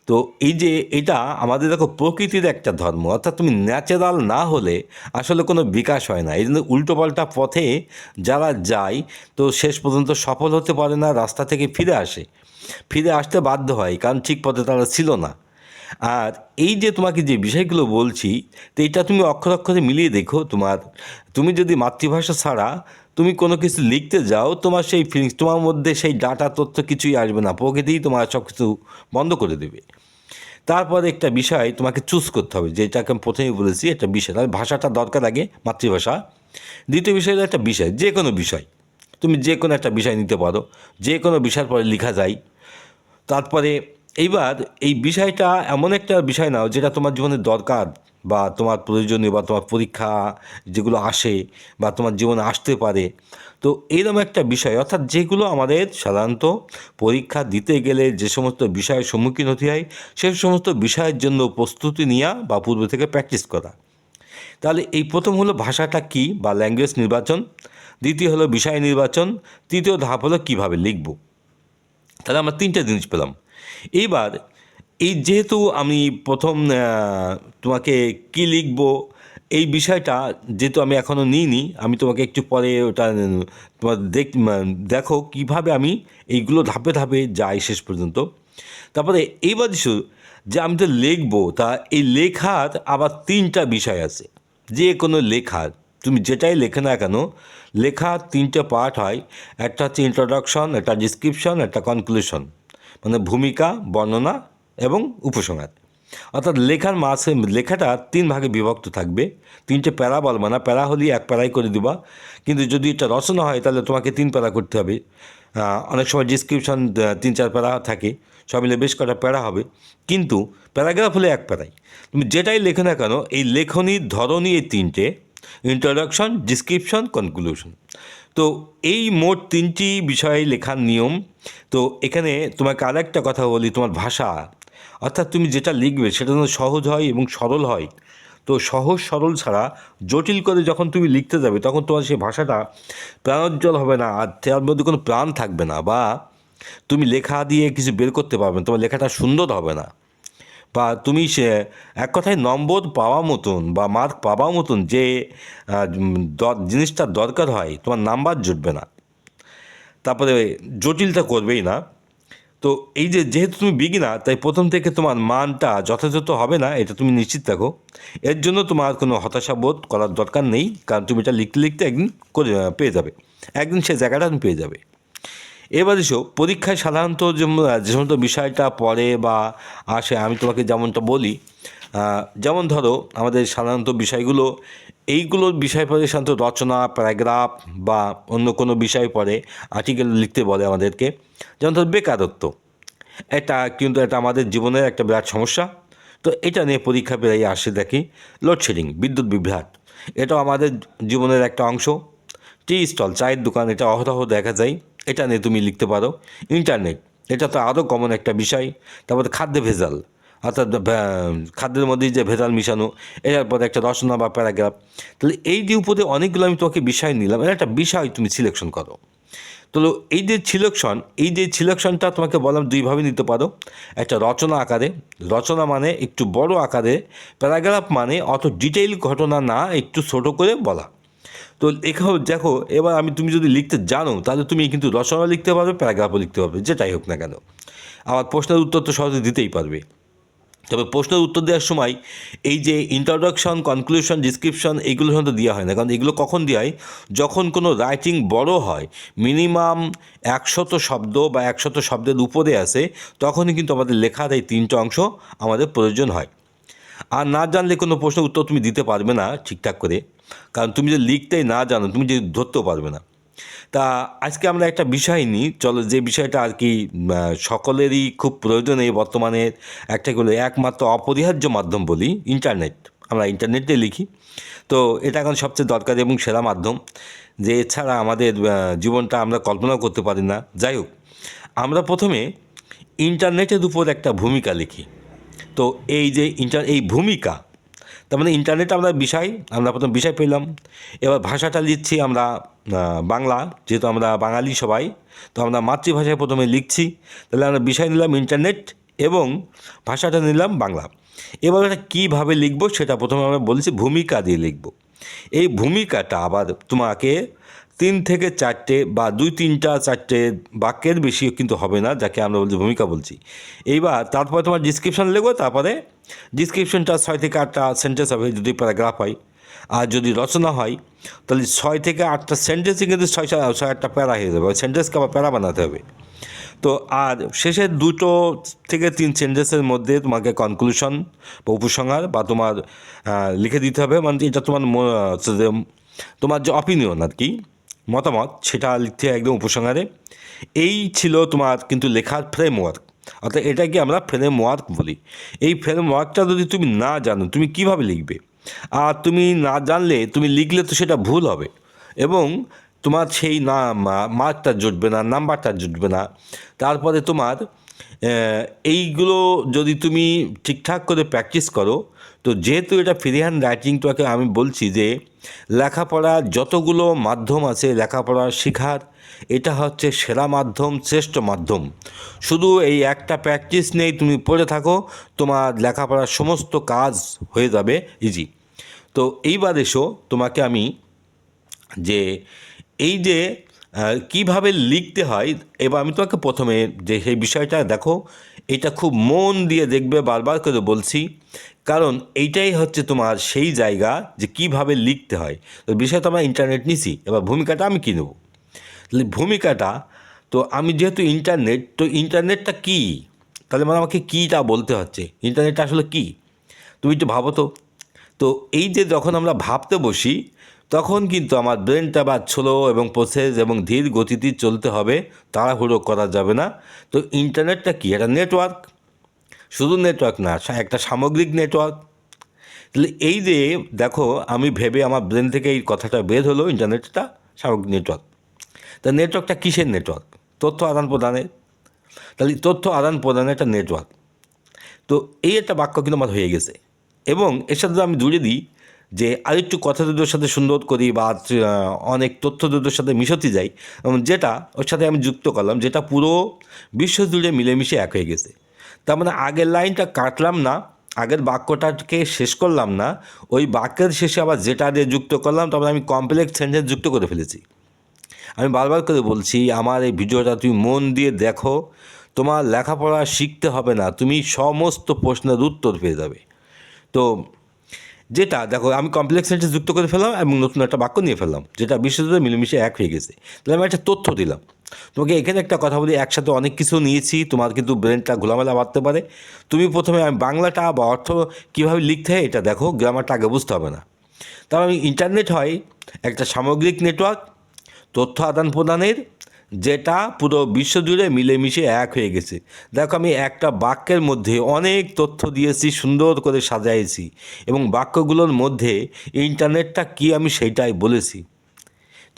তো এই যে এটা আমাদের দেখো প্রকৃতির একটা ধর্ম, অর্থাৎ তুমি ন্যাচারাল না হলে আসলে কোনো বিকাশ হয় না। এই জন্য উল্টোপাল্টা পথে যারা যায়, তো শেষ পর্যন্ত সফল হতে পারে না, রাস্তা থেকে ফিরে আসতে বাধ্য হয়, কারণ ঠিক পথে তারা ছিল না। আর এই যে তোমাকে যে বিষয়গুলো বলছি, তো এটা তুমি অক্ষর অক্ষরে মিলিয়ে দেখো। তুমি যদি মাতৃভাষা ছাড়া তুমি কোনো কিছু লিখতে যাও, তোমার সেই ফিলিংস, তোমার মধ্যে সেই ডাটা তথ্য কিছুই আসবে না, প্রকৃতিই তোমার সব কিছু বন্ধ করে দেবে। তারপরে একটা বিষয় তোমাকে চুজ করতে হবে, যেটাকে আমি প্রথমেই বলেছি, একটা বিষয়, তাহলে ভাষাটা দরকার আগে, মাতৃভাষা। দ্বিতীয় বিষয় হলো একটা বিষয়, যে কোনো বিষয়, তুমি যে কোনো একটা বিষয় নিতে পারো, যে কোনো বিষয়ের পরে লেখা যায়। তারপরে এইবার এই বিষয়টা এমন একটা বিষয় নাও যেটা তোমার জীবনে দরকার বা তোমার প্রয়োজনীয়, বা তোমার পরীক্ষা যেগুলো আসে বা তোমার জীবনে আসতে পারে, তো এইরকম একটা বিষয়, অর্থাৎ যেগুলো আমাদের সাধারণত পরীক্ষা দিতে গেলে যে সমস্ত বিষয়ের সম্মুখীন হতে হয়, সেই সমস্ত বিষয়ের জন্য প্রস্তুতি নেওয়া বা পূর্ব থেকে প্র্যাকটিস করা। তাহলে এই প্রথম হলো ভাষাটা কী বা ল্যাঙ্গুয়েজ নির্বাচন, দ্বিতীয় হলো বিষয় নির্বাচন, তৃতীয় ধাপ হলো কীভাবে লিখব। তাহলে আমরা তিনটে জিনিস পেলাম। এইবার এই যেহেতু আমি প্রথম তোমাকে কি লিখব এই বিষয়টা যেহেতু আমি এখনও নিইনি, আমি তোমাকে একটু পরে ওটা তোমার দেখো কীভাবে আমি এইগুলো ধাপে ধাপে যাই শেষ পর্যন্ত। তারপরে এইবার যে আমি তো লিখবো, তা এই লেখার আবার তিনটা বিষয় আছে। যে কোনো লেখার তুমি যেটাই লেখে না কেন, লেখার তিনটে পার্ট হয়। একটা হচ্ছে ইন্ট্রোডাকশন, একটা ডিসক্রিপশন, একটা কনক্লুশন, মানে ভূমিকা, বর্ণনা এবং উপসংহার। অর্থাৎ লেখাটা তিন ভাগে বিভক্ত থাকবে। তিনটে প্যারা বলবে না, প্যারা হলেই এক প্যারাই করে দিবা, কিন্তু যদি এটা রচনা হয় তাহলে তোমাকে তিন প্যারা করতে হবে। অনেক সময় ডিসক্রিপশন 3-4 প্যারা থাকে, সব মিলে বেশ কটা প্যারা হবে, কিন্তু প্যারাগ্রাফ হলে এক প্যারাই। তুমি যেটাই লেখো না কেন, এই লেখনির ধরনই এই তিনটে: ইন্ট্রোডাকশন, ডিসক্রিপশন, কনক্লুশন। তো এই মোট তিনটি বিষয়ে লেখার নিয়ম। তো এখানে তোমাকে আরেকটা কথা বলি, তোমার ভাষা অর্থাৎ তুমি যেটা লিখবে সেটা যেন সহজ হয় এবং সরল হয়। তো সহজ সরল ছাড়া জটিল করে যখন তুমি লিখতে যাবে তখন তোমার সেই ভাষাটা প্রাণোজ্জ্বল হবে না, আর তার মধ্যে কোনো প্রাণ থাকবে না, বা তুমি লেখা দিয়ে কিছু বের করতে পারবে না, তোমার লেখাটা সুন্দর হবে না, বা তুমি সে এক কথায় নম্বর পাওয়া মতন বা মার্ক পাওয়া মতন যে জিনিসটার দরকার হয় তোমার নাম্বার জুটবে না। তারপরে জটিলতা করবেই না। তো এই যেহেতু তুমি বিগিনার, তাই প্রথম থেকে তোমার মানটা যথাযথ হবে না, এটা তুমি নিশ্চিত থাকো। এর জন্য তোমার কোনো হতাশা বোধ করার দরকার নেই, কারণ তুমি এটা লিখতে লিখতে একদিন পেয়ে যাবে, একদিন সে জায়গাটা তুমি পেয়ে যাবে। এবার পরীক্ষায় সাধারণত যে সমস্ত বিষয়টা পড়ে বা আসে, আমি তোমাকে যেমনটা বলি, যেমন ধরো আমাদের সাধারণত বিষয়গুলো, এইগুলোর বিষয় পড়ে সাধারণত রচনা, প্যারাগ্রাফ বা অন্য কোনো বিষয় পড়ে আর্টিকেল লিখতে বলে আমাদেরকে। যেমন ধরো বেকারত্ব, এটা কিন্তু এটা আমাদের জীবনের একটা বিরাট সমস্যা। তো এটা নিয়ে পরীক্ষা প্রায় আসে দেখি। লোডশেডিং, বিদ্যুৎ বিভ্রাট, এটাও আমাদের জীবনের একটা অংশ। টি স্টল, চায়ের দোকান, এটা অহরহ দেখা যায়, এটা নিয়ে তুমি লিখতে পারো। ইন্টারনেট, এটা তো আরও কমন একটা বিষয়। তারপরে খাদ্যে ভেজাল, অর্থাৎ খাদ্যের মধ্যে যে ভেজাল মিশানো, এটার পরে একটা রচনা বা প্যারাগ্রাফ। তাহলে এই যে উপরে অনেকগুলো আমি তোমাকে বিষয় নিলাম, এটা একটা বিষয় তুমি সিলেকশন করো। তো এই যে সিলেকশনটা তোমাকে বললাম দুইভাবে নিতে পারো। একটা রচনা আকারে, রচনা মানে একটু বড় আকারে, প্যারাগ্রাফ মানে অত ডিটেইল ঘটনা না, একটু ছোটো করে বলা। তো এখানে দেখো, এবার তুমি যদি লিখতে জানো তাহলে তুমি কিন্তু রচনা লিখতে পারবে, প্যারাগ্রাফও লিখতে পারবে, যেটাই হোক না কেন। আবার প্রশ্নের উত্তর তো সহজে দিতেই পারবে। তবে প্রশ্নের উত্তর দেওয়ার সময় এই যে ইন্ট্রোডাকশন, কনক্লুশন, ডিসক্রিপশন, এইগুলো সাধারণত দেওয়া হয় না। কারণ এগুলো কখন দেওয়া হয়? যখন কোনো রাইটিং বড় হয়, মিনিমাম 100 শব্দ বা 100 শব্দের উপরে আসে, তখনই কিন্তু আমাদের লেখার এই তিনটে অংশ আমাদের প্রয়োজন হয়। আর না জানলে কোনো প্রশ্নের উত্তর তুমি দিতে পারবে না ঠিকঠাক করে, কারণ তুমি যে লিখতেই না জানো, তুমি যে ধরতেও পারবে না। তা আজকে আমরা একটা বিষয় নিই, চলো, যে বিষয়টা আর কি সকলেরই খুব প্রয়োজন এই বর্তমানের একটা একমাত্র অপরিহার্য মাধ্যম বলি, ইন্টারনেট। আমরা ইন্টারনেটে লিখি, তো এটা এখন সবচেয়ে দরকারি এবং সেরা মাধ্যম, যে এছাড়া আমাদের জীবনটা আমরা কল্পনাও করতে পারি না। যাই হোক, আমরা প্রথমে ইন্টারনেটের উপর একটা ভূমিকা লিখি। তো এই যে এই ভূমিকা, তার মানে ইন্টারনেট আমরা প্রথম বিষয় পেলাম। এবার ভাষাটা লিখছি আমরা বাংলা, যেহেতু আমরা বাঙালি সবাই, তো আমরা মাতৃভাষায় প্রথমে লিখছি। তাহলে আমরা বিষয় নিলাম ইন্টারনেট এবং ভাষাটা নিলাম বাংলা। এবার এটা কীভাবে লিখব সেটা প্রথমে আমরা বলছি ভূমিকা দিয়ে লিখব। এই ভূমিকাটা আবার তোমাকে 3 থেকে 4টে বা 2-3-4টে বাক্যের বেশি কিন্তু হবে না, যাকে আমরা বলছি ভূমিকা বলছি। এইবার তারপরে তোমার ডিসক্রিপশান লিখবো, তারপরে ডিসক্রিপশনটা 6 থেকে 8টা সেন্টেন্স হবে যদি প্যারাগ্রাফ হয়। আর যদি রচনা হয় তাহলে 6 থেকে 8টা সেন্টেন্সই কিন্তু 6-8টা প্যারা হয়ে যাবে, ওই সেন্টেন্সকে আবার প্যারা বানাতে হবে। তো আর শেষের 2 থেকে 3 সেন্টেন্সের মধ্যে তোমাকে কনক্লুশন বা উপসংহার বা তোমার লিখে দিতে হবে, মানে এটা তোমার যে অপিনিয়ন আর কি, মতামত, সেটা লিখতে একদম উপসংহারে। এই ছিল তোমার কিন্তু লেখার ফ্রেমওয়ার্ক, অর্থাৎ এটাকে আমরা ফ্রেমওয়ার্ক বলি। এই ফ্রেমওয়ার্কটা যদি তুমি না জানো, তুমি কিভাবে লিখবে? আর তুমি না জানলে তুমি লিখলে তো সেটা ভুল হবে, এবং তোমার সেই না মার্কটা জুটবে না, নাম্বারটা জুটবে না। তারপরে তোমার এইগুলো যদি তুমি ঠিকঠাক করে প্র্যাকটিস করো, তো যেহেতু এটা ফ্রি হ্যান্ড রাইটিং, তোমাকে আমি বলছি যে লেখাপড়ার যতগুলো মাধ্যম আছে লেখাপড়া শেখার, এটা হচ্ছে সেরা মাধ্যম, শ্রেষ্ঠ মাধ্যম। শুধু এই একটা প্র্যাকটিস নেই, তুমি পড়ে থাকো, তোমার লেখাপড়ার সমস্ত কাজ হয়ে যাবে ইজি। তো এইবার এসো, তোমাকে আমি যে এই যে কিভাবে লিখতে হয়, এবার আমি তোমাকে প্রথমে যে সেই বিষয়টা দেখো, এটা খুব মন দিয়ে দেখবে, বারবার করে বলছি, কারণ এইটাই হচ্ছে তোমার সেই জায়গা যে কিভাবে লিখতে হয়। তো বিষয়টা আমরা ইন্টারনেট নিছি, এবার ভূমিকাটা আমি কী নেব, তাহলে ভূমিকাটা, তো আমি যেহেতু ইন্টারনেট, তো ইন্টারনেটটা কী, তাহলে মানে আমাকে কীটা বলতে হচ্ছে, ইন্টারনেটটা আসলে কী, তুমি একটু ভাবো তো। তো এই যে যখন আমরা ভাবতে বসি, তখন কিন্তু আমার ব্রেনটা বা স্লো এবং প্রসেস এবং ধীর গতিতে চলতে হবে, তাড়াহুড়ো করা যাবে না। তো ইন্টারনেটটা কি, একটা নেটওয়ার্ক, শুধু নেটওয়ার্ক না, একটা সামগ্রিক নেটওয়ার্ক। তাহলে এই যে দেখো, আমি ভেবে আমার ব্রেন থেকে এই কথাটা বের হলো, ইন্টারনেটটা সামগ্রিক নেটওয়ার্ক। তা নেটওয়ার্কটা কিসের নেটওয়ার্ক? তথ্য আদান প্রদানের। তাহলে তথ্য আদান প্রদানের একটা নেটওয়ার্ক। তো এই একটা বাক্য কিন্তু আমার হয়ে গেছে, এবং এর সাথে আমি জুড়ে দিই যে আরেকটু কথা দুটোর সাথে সুন্দর করি, বা অনেক তথ্য দুটোর সাথে মিশতে যাই, এবং যেটা ওর সাথে আমি যুক্ত করলাম, যেটা পুরো বিশ্ব জুড়ে মিলেমিশে এক হয়ে গেছে। তার মানে আগের লাইনটা কাটলাম না, আগের বাক্যটাকে শেষ করলাম না, ওই বাক্যের শেষে আবার যেটা দিয়ে যুক্ত করলাম, তারপরে আমি কমপ্লেক্স সেন্টেন্স যুক্ত করে ফেলেছি। আমি বারবার করে বলছি, আমার এই ভিডিওটা তুমি মন দিয়ে দেখো, তোমার লেখাপড়া শিখতে হবে না, তুমি সমস্ত প্রশ্নের উত্তর পেয়ে যাবে। তো যেটা দেখো, আমি কমপ্লেক্স সেন্টেন্স যুক্ত করে ফেললাম এবং নতুন একটা বাক্য নিয়ে ফেললাম, যেটা বিশ্বজুড়ে মিলেমিশে এক হয়ে গেছে। তাহলে আমি একটা তথ্য দিলাম তোমাকে। এখানে একটা কথা বলি, একসাথে অনেক কিছু নিয়েছি, তোমার কিন্তু ব্রেনটা ঘোলামেলা বাড়তে পারে। তুমি প্রথমে আমি বাংলাটা বা অর্থ কীভাবে লিখতে হয় এটা দেখো, গ্রামারটা আগে বুঝতে হবে না। তারপর আমি ইন্টারনেট হয় একটা সামগ্রিক নেটওয়ার্ক তথ্য আদান প্রদানের, যেটা পুরো বিশ্বজুড়ে মিলেমিশে এক হয়ে গেছে। দেখো, আমি একটা বাক্যের মধ্যে অনেক তথ্য দিয়েছি, সুন্দর করে সাজাইছি, এবং বাক্যগুলোর মধ্যে ইন্টারনেটটা কী আমি সেইটাই বলেছি।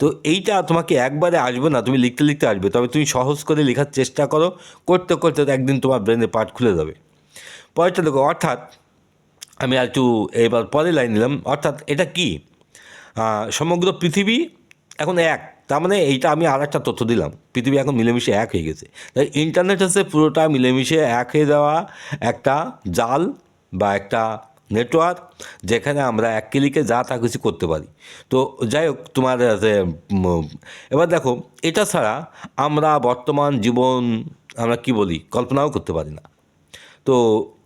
তো এইটা তোমাকে একবারে আসবে না, তুমি লিখতে লিখতে আসবে, তবে তুমি সহজ করে লেখার চেষ্টা করো, করতে করতে একদিন তোমার ব্রেনে পার্ট খুলে যাবে। পরেরটা দেখো, অর্থাৎ আমি আর একটু এবার পরে লাইন নিলাম, অর্থাৎ এটা কি, সমগ্র পৃথিবী এখন এক, তার মানে এইটা আমি আর একটা তথ্য দিলাম, পৃথিবী এখন মিলেমিশে এক হয়ে গেছে। তাই ইন্টারনেট হচ্ছে পুরোটা মিলেমিশে এক হয়ে যাওয়া একটা জাল বা একটা নেটওয়ার্ক, যেখানে আমরা এক ক্লিকে যা তা কিছু করতে পারি। তো যাই হোক, তোমার এবার দেখো, এটা ছাড়া আমরা বর্তমান জীবন আমরা কি বলি, কল্পনাও করতে পারি না। তো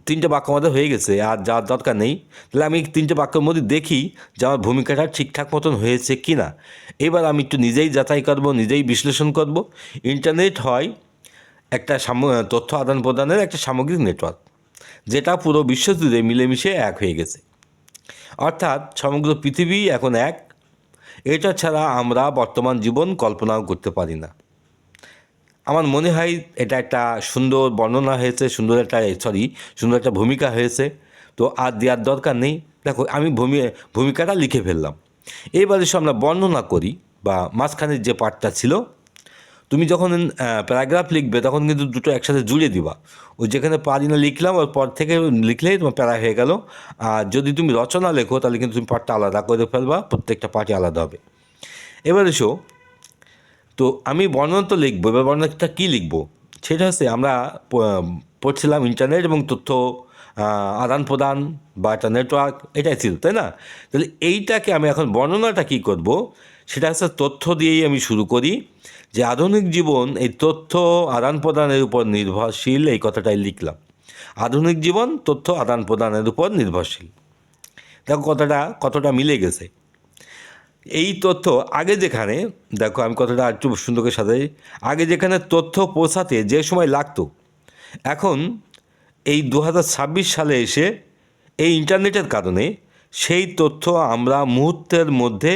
তিনটে বাক্য আমাদের হয়ে গেছে, আর যার দরকার নেই। তাহলে আমি তিনটে বাক্যের মধ্যে দেখি যে আমার ভূমিকাটা ঠিকঠাক মতন হয়েছে কি না। এবার আমি একটু নিজেই যাচাই করব, নিজেই বিশ্লেষণ করব। ইন্টারনেট হয় একটা তথ্য আদান প্রদানের একটা সামগ্রিক নেটওয়ার্ক, যেটা পুরো বিশ্বজুড়ে মিলেমিশে এক হয়ে গেছে। অর্থাৎ সমগ্র পৃথিবী এখন এক, এটা ছাড়া আমরা বর্তমান জীবন কল্পনাও করতে পারি না। আমার মনে হয় এটা একটা সুন্দর বর্ণনা হয়েছে, সুন্দর একটা ভূমিকা হয়েছে। তো আর দেওয়ার দরকার নেই। দেখো, আমি ভূমিকাটা লিখে ফেললাম। এইবার এসে আমরা বর্ণনা করি, বা মাঝখানের যে পার্টটা ছিল, তুমি যখন প্যারাগ্রাফ লিখবে তখন কিন্তু দুটো একসাথে জুড়ে দিবা। ওই যেখানে পারি না লিখলাম, ওর পর থেকে লিখলেই তোমার প্যারা হয়ে গেল। আর যদি তুমি রচনা লেখো, তাহলে কিন্তু তুমি পার্টটা আলাদা করে ফেলবা, প্রত্যেকটা পার্টই আলাদা হবে। এবার এসো, তো আমি বর্ণনা তো লিখবো, এবার বর্ণনাটা কী লিখবো, সেটা হচ্ছে আমরা পড়ছিলাম ইন্টারনেট এবং তথ্য আদান প্রদান বা একটা নেটওয়ার্ক, এটাই ছিল, তাই না? তাহলে এইটাকে আমি এখন বর্ণনাটা কী করব, সেটা হচ্ছে তথ্য দিয়েই আমি শুরু করি, যে আধুনিক জীবন এই তথ্য আদান প্রদানের উপর নির্ভরশীল, এই কথাটাই লিখলাম। আধুনিক জীবন তথ্য আদান প্রদানের উপর নির্ভরশীল। দেখো কথাটা কতটা মিলে গেছে। এই তথ্য আগে যেখানে, দেখো আমি কথাটা একটু সুন্দর করে সাজাই, আগে যেখানে তথ্য পৌঁছাতে যে সময় লাগতো, এখন এই 2026 সালে এসে এই ইন্টারনেটের কারণে সেই তথ্য আমরা মুহূর্তের মধ্যে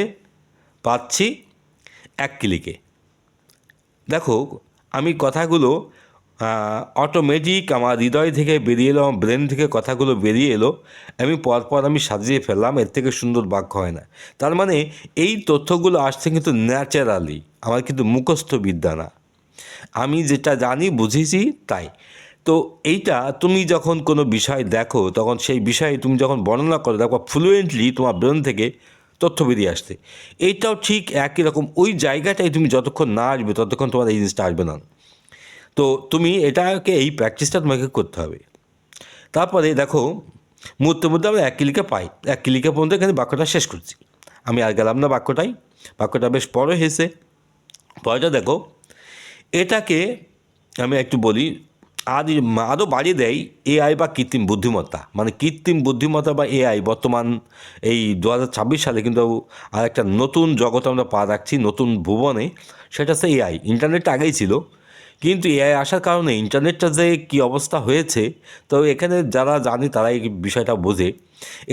পাচ্ছি এক ক্লিকে। দেখো, আমি কথাগুলো অটোমেটিক আমার হৃদয় থেকে বেরিয়ে এলো, আমার ব্রেন থেকে কথাগুলো বেরিয়ে এলো, আমি পরপর আমি সাজিয়ে ফেললাম, এর থেকে সুন্দর বাক্য হয় না। তার মানে এই তথ্যগুলো আসছে কিন্তু ন্যাচারালি, আমার কিন্তু মুখস্থ বিদ্যা না, আমি যেটা জানি বুঝেছি তাই। তো এইটা তুমি যখন কোনো বিষয় দেখো, তখন সেই বিষয়ে তুমি যখন বর্ণনা করো, দেখো ফ্লুয়েন্টলি তোমার ব্রেন থেকে তথ্য বেরিয়ে আসছে। এইটাও ঠিক একই রকম, ওই জায়গাটায় তুমি যতক্ষণ না আসবে ততক্ষণ তোমার এই জিনিসটা আসবে না। তো তুমি এটাকে, এই প্র্যাকটিসটা তোমাকে করতে হবে। তারপরে দেখো, মুহূর্তের মধ্যে আমরা এক ক্লিকে পাই, এক ক্লিকে পর্যন্ত এখানে বাক্যটা শেষ করছি। আমি আর গেলাম না বাক্যটা বেশ বড় হয়েছে। পরেটা দেখো, এটাকে আমি একটু বলি, আরও বাড়িয়ে দেয় এআই বা কৃত্রিম বুদ্ধিমত্তা। মানে কৃত্রিম বুদ্ধিমত্তা বা এআই বর্তমান এই 2026 সালে কিন্তু আর একটা নতুন জগৎ আমরা পা রাখছি, নতুন ভুবনে। সেটা হচ্ছে এআই। ইন্টারনেটটা আগেই ছিল, কিন্তু এআই আসার কারণে ইন্টারনেটটা যে কী অবস্থা হয়েছে, তো এখানে যারা জানে তারা এই বিষয়টা বোঝে,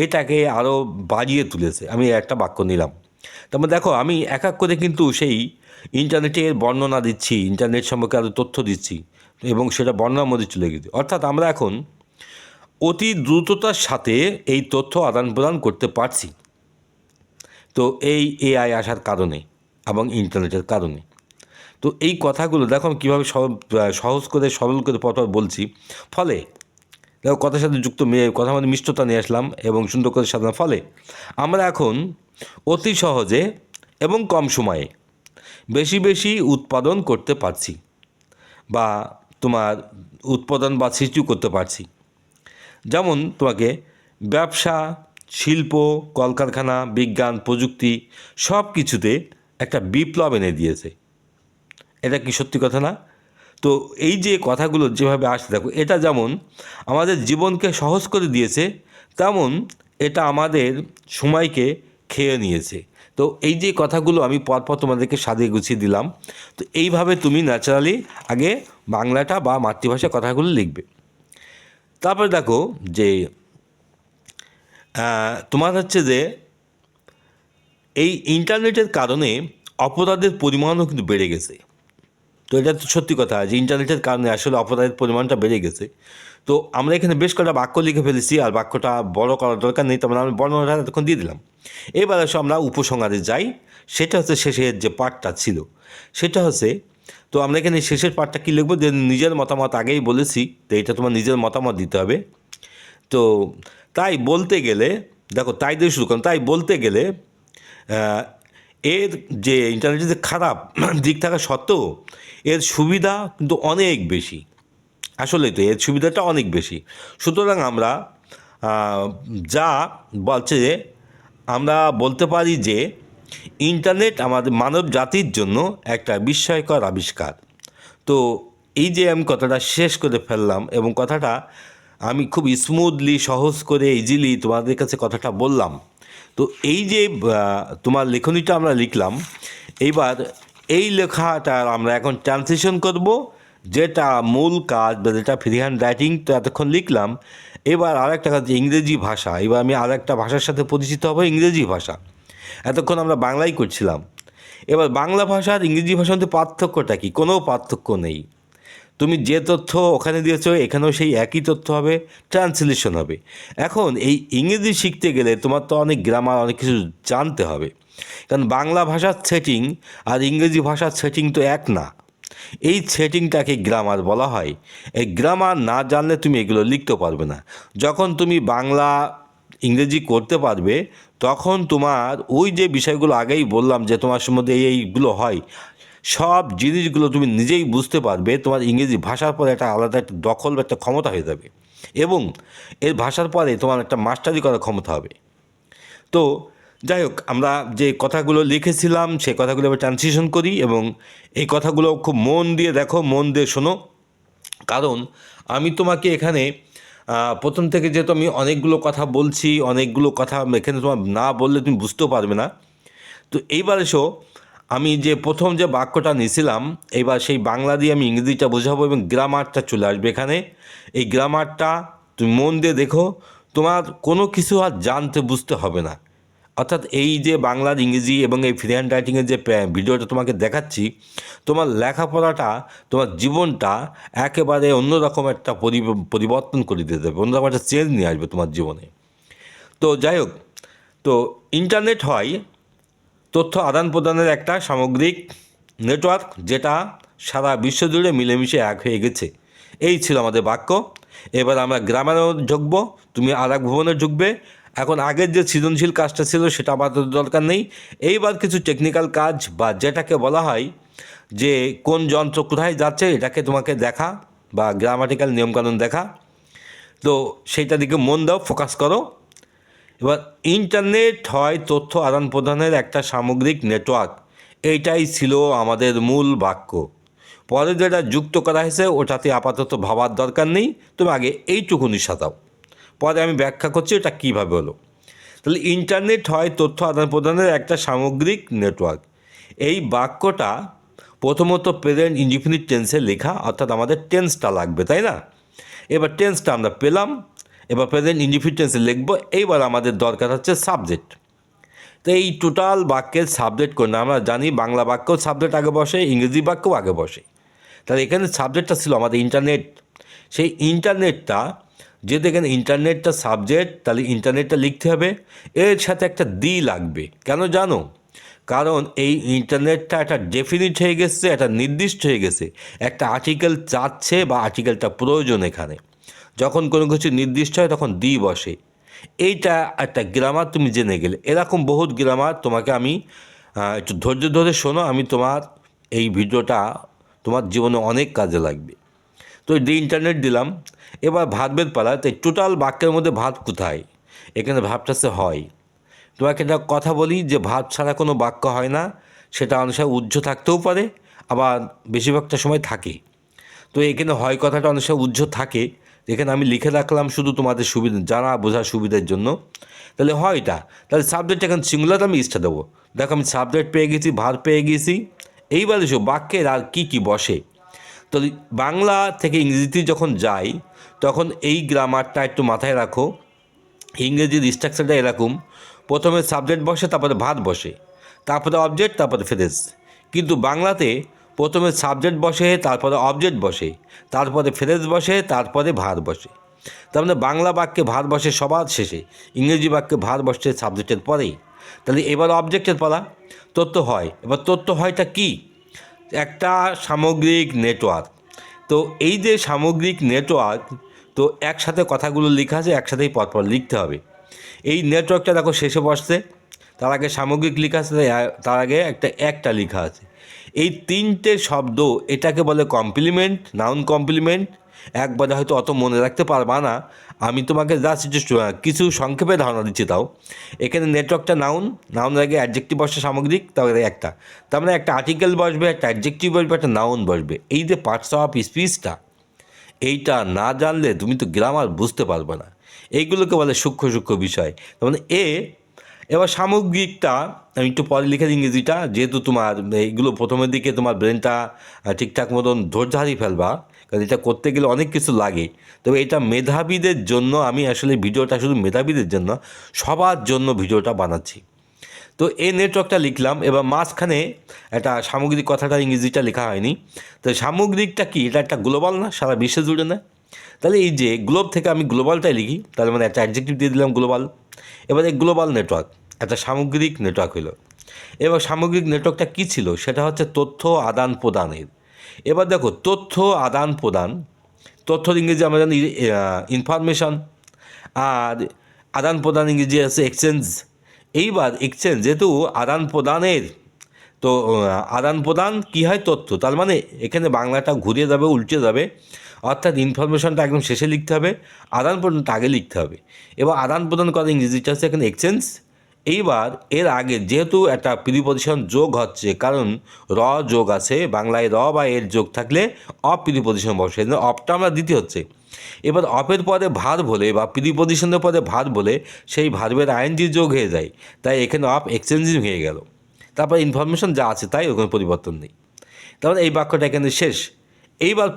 এটাকে আরও বাড়িয়ে তুলেছে। আমি একটা বাক্য নিলাম, তারপর দেখো আমি এক এক করে কিন্তু সেই ইন্টারনেটের বর্ণনা দিচ্ছি, ইন্টারনেট সম্পর্কে আরও তথ্য দিচ্ছি, এবং সেটা বর্ণনার মধ্যে চলে গেছে। অর্থাৎ আমরা এখন অতি দ্রুততার সাথে এই তথ্য আদান প্রদান করতে পারছি, তো এই এআই আসার কারণে এবং ইন্টারনেটের কারণে। তো এই কথাগুলো দেখো আমি কীভাবে সহজ করে সরল করে পথ বলছি। ফলে দেখো কথার সাথে যুক্ত কথা মানে মিষ্টতা নিয়ে আসলাম এবং সুন্দর করে সাজালাম। ফলে আমরা এখন অতি সহজে এবং কম সময়ে বেশি বেশি উৎপাদন করতে পারছি, বা তোমার উৎপাদন বা সৃষ্টি করতে পারছি। যেমন তোমাকে ব্যবসা, শিল্প, কলকারখানা, বিজ্ঞান, প্রযুক্তি সব কিছুতে একটা বিপ্লব এনে দিয়েছে। এটা কি সত্যি কথা না? তো এই যে কথাগুলো যেভাবে আসছে দেখো, এটা যেমন আমাদের জীবনকে সহজ করে দিয়েছে, তেমন এটা আমাদের সময়কে খেয়ে নিয়েছে। তো এই যে কথাগুলো আমি পরপর তোমাদেরকে সাজিয়ে গুছিয়ে দিলাম। তো এইভাবে তুমি ন্যাচারালি আগে বাংলাটা বা মাতৃভাষায় কথাগুলো লিখবে। তারপরে দেখো যে তোমার হচ্ছে যে এই ইন্টারনেটের কারণে অপরাধের পরিমাণও কিন্তু বেড়ে গেছে। তো এটা তো সত্যি কথা যে ইন্টারনেটের কারণে আসলে অপরাধের পরিমাণটা বেড়ে গেছে। তো আমরা এখানে বেশ কয়েকটা বাক্য লিখে ফেলেছি, আর বাক্যটা বড় করার দরকার নেই, তেমন আমি বর্ণনাটা এতক্ষণ দিয়ে দিলাম। এবার এসে আমরা উপসংহারে যাই। সেটা হচ্ছে শেষের যে পার্টটা ছিল, সেটা হচ্ছে, তো আমরা এখানে শেষের পার্টটা কী লিখবো, যে নিজের মতামত আগেই বলেছি, তো এটা তোমার নিজের মতামত দিতে হবে। তো তাই বলতে গেলে দেখো, তাই দিয়ে শুরু করুন। তাই বলতে গেলে এর যে ইন্টারনেটের যে খারাপ দিক থাকা সত্ত্বেও এর সুবিধা কিন্তু অনেক বেশি। আসলেই তো এর সুবিধাটা অনেক বেশি। সুতরাং আমরা যা বলছে যে, আমরা বলতে পারি যে ইন্টারনেট আমাদের মানব জাতির জন্য একটা বিস্ময়কর আবিষ্কার। তো এই যে আমি কথাটা শেষ করে ফেললাম, এবং কথাটা আমি খুব স্মুথলি, সহজ করে, ইজিলি তোমাদের কাছে কথাটা বললাম। তো এই যে তোমার লেখনীটা আমরা লিখলাম, এইবার এই লেখাটা আমরা এখন ট্রান্সলেশন করব, যেটা মূল কাজ বা যেটা ফ্রি হ্যান্ড রাইটিং তো এতক্ষণ লিখলাম। এবার আরেকটা কাজ, ইংরেজি ভাষা। এবার আমি আরেকটা ভাষার সাথে পরিচিত হব, ইংরেজি ভাষা। এতক্ষণ আমরা বাংলাই করছিলাম। এবার বাংলা ভাষা আর ইংরেজি ভাষার মধ্যে পার্থক্যটা কী? কোনো পার্থক্য নেই। তুমি যে তথ্য ওখানে দিয়েছো, এখানেও সেই একই তথ্য হবে, ট্রান্সলেশন হবে। এখন এই ইংরেজি শিখতে গেলে তোমার তো অনেক গ্রামার, অনেক কিছু জানতে হবে, কারণ বাংলা ভাষার সেটিং আর ইংরেজি ভাষার সেটিং তো এক না। এই সেটিংটাকে গ্রামার বলা হয়। এই গ্রামার না জানলে তুমি এগুলো লিখতে পারবে না। যখন তুমি বাংলা ইংরেজি করতে পারবে, তখন তোমার ওই যে বিষয়গুলো আগেই বললাম যে তোমার সম্বন্ধে এইগুলো হয়, সব জিনিসগুলো তুমি নিজেই বুঝতে পারবে। তোমার ইংরেজি ভাষার পরে একটা আলাদা একটা দখল বা একটা ক্ষমতা হয়ে যাবে, এবং এর ভাষার পরে তোমার একটা মাস্টারি করার ক্ষমতা হবে। তো যাই হোক, আমরা যে কথাগুলো লিখেছিলাম সেই কথাগুলো এবার ট্রান্সলেশন করি, এবং এই কথাগুলো খুব মন দিয়ে দেখো, মন দিয়ে শোনো। কারণ আমি তোমাকে এখানে প্রথম থেকে যেহেতু আমি অনেকগুলো কথা বলছি, অনেকগুলো কথা এখানে তোমার না বললে তুমি বুঝতেও পারবে না। তো এইবার এসো, আমি যে প্রথম যে বাক্যটা নিয়েছিলাম, এবার সেই বাংলা দিয়ে আমি ইংরেজিটা বোঝাবো, এবং গ্রামারটা চলে আসবে এখানে। এই গ্রামারটা তুমি মন দিয়ে দেখো, তোমার কোনো কিছু আর জানতে বুঝতে হবে না। অর্থাৎ এই যে বাংলার ইংরেজি এবং এই ফ্রি হ্যান্ড রাইটিংয়ের যে ভিডিওটা তোমাকে দেখাচ্ছি, তোমার লেখাপড়াটা, তোমার জীবনটা একেবারে অন্যরকম একটা পরিবর্তন করে দিতে দেবে, অন্যরকম একটা চেঞ্জ নিয়ে আসবে তোমার জীবনে। তো যাই হোক, তো ইন্টারনেট হয় তথ্য আদান প্রদানের একটা সামগ্রিক নেটওয়ার্ক, যেটা সারা বিশ্ব জুড়ে মিলেমিশে এক হয়ে গেছে। এই ছিল আমাদের বাক্য। এবার আমরা গ্রামারেও ঢুকবো, তুমি আর এক ভুবনে ঢুকবে। এখন আগের যে সৃজনশীল কাজটা ছিল সেটা আমাদের দরকার নেই। এইবার কিছু টেকনিক্যাল কাজ, বা যেটাকে বলা হয় যে কোন যন্ত্র কোথায় যাচ্ছে, এটাকে তোমাকে দেখা, বা গ্রামাটিক্যাল নিয়মকানুন দেখা। তো সেইটার দিকে মন দাও, ফোকাস করো। এবার ইন্টারনেট হয় তথ্য আদান প্রদানের একটা সামগ্রিক নেটওয়ার্ক, এইটাই ছিল আমাদের মূল বাক্য। পরে যেটা যুক্ত করা হয়েছে ওটাতে আপাতত ভাবার দরকার নেই, তুমি আগে এইটুকুনি সাজাও, পরে আমি ব্যাখ্যা করছি এটা কীভাবে হলো। তাহলে ইন্টারনেট হয় তথ্য আদান প্রদানের একটা সামগ্রিক নেটওয়ার্ক। এই বাক্যটা প্রথমত প্রেজেন্ট ইনডিফিনিট টেন্সে লেখা, অর্থাৎ আমাদের টেন্সটা লাগবে, তাই না? এবার টেন্সটা আমরা পেলাম, এবার প্রেজেন্ট ইনডিফিনিট টেন্সে লিখবো। এইবার আমাদের দরকার হচ্ছে সাবজেক্ট। তো এই টোটাল বাক্যের সাবজেক্ট কোন, আমরা জানি বাংলা বাক্য সাবজেক্ট আগে বসে, ইংরেজি বাক্যও আগে বসে। তাহলে এখানে সাবজেক্টটা ছিল আমাদের ইন্টারনেট। সেই ইন্টারনেটটা, যেহেতু এখানে ইন্টারনেটটা সাবজেক্ট, তাহলে ইন্টারনেটটা লিখতে হবে, এর সাথে একটা দি লাগবে। কেন জানো? কারণ এই ইন্টারনেটটা একটা ডেফিনিট হয়ে গেছে, একটা নির্দিষ্ট হয়ে গেছে, একটা আর্টিকেল চাচ্ছে বা আর্টিকেলটা প্রয়োজন। এখানে যখন কোনো কিছু নির্দিষ্ট হয় তখন দি বসে। এইটা একটা গ্রামার তুমি জেনে গেলে। এরকম বহুত গ্রামার তোমাকে আমি, একটু ধৈর্য ধরে শোনো, আমি তোমার এই ভিডিওটা তোমার জীবনে অনেক কাজে লাগবে। তো দি ইন্টারনেট দিলাম। এবার ভার্বের পালা। তো টোটাল বাক্যের মধ্যে ভার্ব কোথায়? এখানে ভার্বটা সে হয়। তোমাকে একটা কথা বলি যে ভার্ব ছাড়া কোনো বাক্য হয় না। সেটা অনুসারে উহ্য থাকতেও পারে, আবার বেশিরভাগটা সময় থাকে। তো এখানে হয় কথাটা অনেক সময় উহ্য থাকে, এখানে আমি লিখে রাখলাম শুধু তোমাদের সুবিধা, জানা বোঝার সুবিধার জন্য। তাহলে হয় এটা। তাহলে সাবজেক্ট এখন সিঙ্গুলার, আমি ইচ্ছা দেবো। দেখো আমি সাবজেক্ট পেয়ে গেছি, ভার্ব পেয়ে গেছি। এইবার এসো বাক্যের আর কী কী বসে। তো বাংলা থেকে ইংরেজিতে যখন যাই তখন এই গ্রামারটা একটু মাথায় রাখো। ইংরেজির স্ট্রাকচারটা এরকম: প্রথমে সাবজেক্ট বসে, তারপরে ভার্ব বসে, তারপরে অবজেক্ট, তারপরে ফ্রেজ। কিন্তু বাংলাতে প্রথমে সাবজেক্ট বসে, তারপরে অবজেক্ট বসে, তারপরে ফ্রেজ বসে, তারপরে ভার্ব বসে। তার মানে বাংলা বাক্যে ভার্ব বসে সবার শেষে, ইংরেজি বাক্যে ভার্ব বসে সাবজেক্টের পরেই। তাহলে এবার অবজেক্টের পালা। তথ্য হয়। এবার তথ্য হয়টা কি? একটা সামগ্রিক নেটওয়ার্ক। তো এই যে সামগ্রিক নেটওয়ার্ক, তো একসাথে কথাগুলো লেখা আছে, একসাথেই পরপর লিখতে হবে। এই নেটওয়ার্কটা দেখো শেষে বসছে, তার আগে সামগ্রিক লেখা আছে, তার আগে একটা লেখা আছে। এই তিনটে শব্দ, এটাকে বলে কমপ্লিমেন্ট, নাউন কমপ্লিমেন্ট। একবারে হয়তো অত মনে রাখতে পারবা না, আমি তোমাকে জাস্ট কিছু সংক্ষেপে ধারণা দিচ্ছি। তাও এখানে নেটওয়ার্কটা নাউন, নাউনের আগে অ্যাডজেক্টিভ বসে সামগ্রিক, তারপরে একটা, তার মানে একটা আর্টিকেল বসবে, একটা অ্যাডজেক্টিভ বসবে, একটা নাউন বসবে। এই যে পার্টস অফ স্পিচটা, এইটা না জানলে তুমি তো গ্রামার বুঝতে পারবে না। এইগুলোকে বলে সূক্ষ্ম সূক্ষ্ম বিষয়। তার মানে এবার সামগ্রিকটা আমি একটু পরে লিখে দিই ইংরেজিটা, যেহেতু তোমার এইগুলো প্রথমের দিকে তোমার ব্রেনটা ঠিকঠাক মতন ধৈর্য হারিয়ে ফেলবা, কারণ এটা করতে গেলে অনেক কিছু লাগে। তবে এটা মেধাবীদের জন্য, আমি আসলে ভিডিওটা শুধু মেধাবীদের জন্য, সবার জন্য ভিডিওটা বানাচ্ছি। তো এই নেটওয়ার্কটা লিখলাম। এবার মাঝখানে একটা সামগ্রিক কথাটা ইংরেজিটা লেখা হয়নি। তো সামগ্রিকটা কি? এটা একটা গ্লোবাল না, সারা বিশ্ব জুড়ে না? তাহলে এই যে গ্লোব থেকে আমি গ্লোবালটাই লিখি, তাহলে মানে একটা অ্যাডজেক্টিভ দিয়ে দিলাম গ্লোবাল। এবার এই গ্লোবাল নেটওয়ার্ক একটা সামগ্রিক নেটওয়ার্ক হলো। এবার সামগ্রিক নেটওয়ার্কটা কী ছিল? সেটা হচ্ছে তথ্য আদান প্রদানের। এবার দেখো, তথ্য আদান প্রদান, তথ্যর ইংরেজি আমরা জানি ইনফরমেশন, আর আদান প্রদান ইংরেজি আছে এক্সচেঞ্জ। এইবার এক্সচেঞ্জ, যেহেতু আদান প্রদানের, তো আদান প্রদান কী হয়? তথ্য। তার মানে এখানে বাংলাটা ঘুরিয়ে যাবে, উল্টে যাবে, অর্থাৎ ইনফরমেশনটা একদম শেষে লিখতে হবে, আদান প্রদানটা আগে লিখতে হবে। এবার আদান প্রদান করা ইংরেজিটা হচ্ছে এখানে এক্সচেঞ্জ। এইবার এর আগে যেহেতু একটা প্রিপজিশন যোগ হচ্ছে, কারণ র যোগ আছে বাংলায়, র বা এর যোগ থাকলে অফ প্রিপজিশন বসে, অফটা আমরা দিতে হচ্ছে। এবার অফের পরে ভার বলে বা প্রিপজিশনের পরে ভার বলে সেই ভার্বের আইএনজি যোগ হয়ে যায়, তাই এখানে অফ এক্সচেঞ্জিং হয়ে গেল। তারপর ইনফরমেশন যা আছে তাই, ওখানে পরিবর্তন নেই। তারপরে এই বাক্যটা এখানে শেষ। এইবার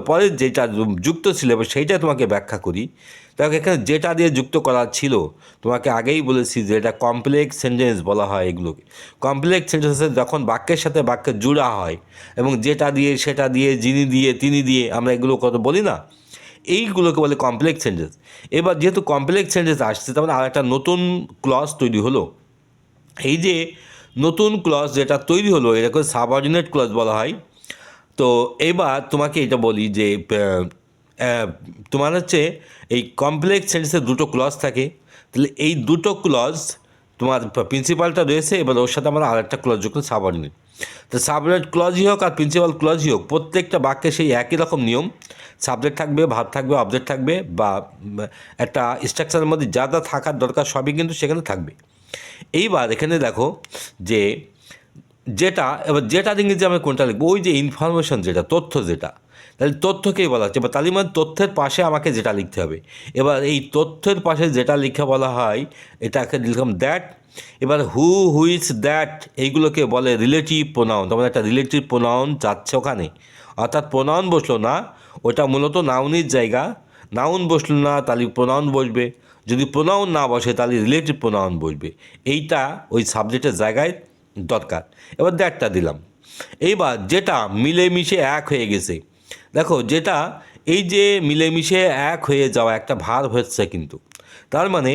পরের যেটা যুক্ত ছিল এবার সেইটা তোমাকে ব্যাখ্যা করি। দেখো এখানে যেটা দিয়ে যুক্ত করা ছিল তোমাকে আগেই বলেছি যে এটা কমপ্লেক্স সেন্টেন্স বলা হয় এগুলোকে। কমপ্লেক্স সেন্টেন্সে যখন বাক্যের সাথে বাক্যের জুড়া হয় এবং যেটা দিয়ে সেটা দিয়ে যিনি দিয়ে তিনি দিয়ে আমরা এগুলো কত বলি না, এইগুলোকে বলে কমপ্লেক্স সেন্টেন্স। এবার যেহেতু কমপ্লেক্স সেন্টেন্স আসছে তার মানে আর একটা নতুন ক্লজ তৈরি হলো। এই যে নতুন ক্লজ যেটা তৈরি হলো এটাকে সাবঅর্ডিনেট ক্লজ বলা হয়। তো এবার তোমাকে এটা বলি যে তোমার হচ্ছে এই কমপ্লেক্স সেন্টেন্সে দুটো ক্লজ থাকে। তাহলে এই দুটো ক্লজ তোমার প্রিন্সিপালটা রয়েছে, এবার ওর সাথে আমরা আরেকটা ক্লজ যুক্ত সাবঅর্ডিনেট। তো সাবঅর্ডিনেট ক্লজই হোক আর প্রিন্সিপাল ক্লজই হোক, প্রত্যেকটা বাক্যে সেই একই রকম নিয়ম। সাবজেক্ট থাকবে, ভার্ব থাকবে, অবজেক্ট থাকবে, বা একটা স্ট্রাকচারের মধ্যে যা যা থাকার দরকার সবই কিন্তু সেখানে থাকবে। এইবার এখানে দেখো যে এবার যেটার ইংরেজি আমি কোনটা লিখবো, ওই যে ইনফরমেশন যেটা তথ্য যেটা, তাহলে তথ্যকেই বলা হচ্ছে। এবার তাহলে মানে তথ্যের পাশে আমাকে যেটা লিখতে হবে। এবার এই তথ্যের পাশে যেটা লিখে বলা হয় এটাকে লিখলাম দ্যাট। এবার হুইচ দ্যাট এইগুলোকে বলে রিলেটিভ প্রোনাউন। তোমার একটা রিলেটিভ প্রোনাউন যাচ্ছে ওখানে, অর্থাৎ প্রোনাউন বসলো না, ওটা মূলত নাউনের জায়গা। নাউন বসলো না তাহলে প্রোনাউন বসবে, যদি প্রোনাউন না বসে তাহলে রিলেটিভ প্রোনাউন বসবে। এইটা ওই সাবজেক্টের জায়গায় দরকার। এবার দ্যাটটা দিলাম। এইবার যেটা মিলেমিশে এক হয়ে গেছে, দেখো যেটা এই যে মিলেমিশে এক হয়ে যাওয়া একটা ভার্ব হচ্ছে কিন্তু, তার মানে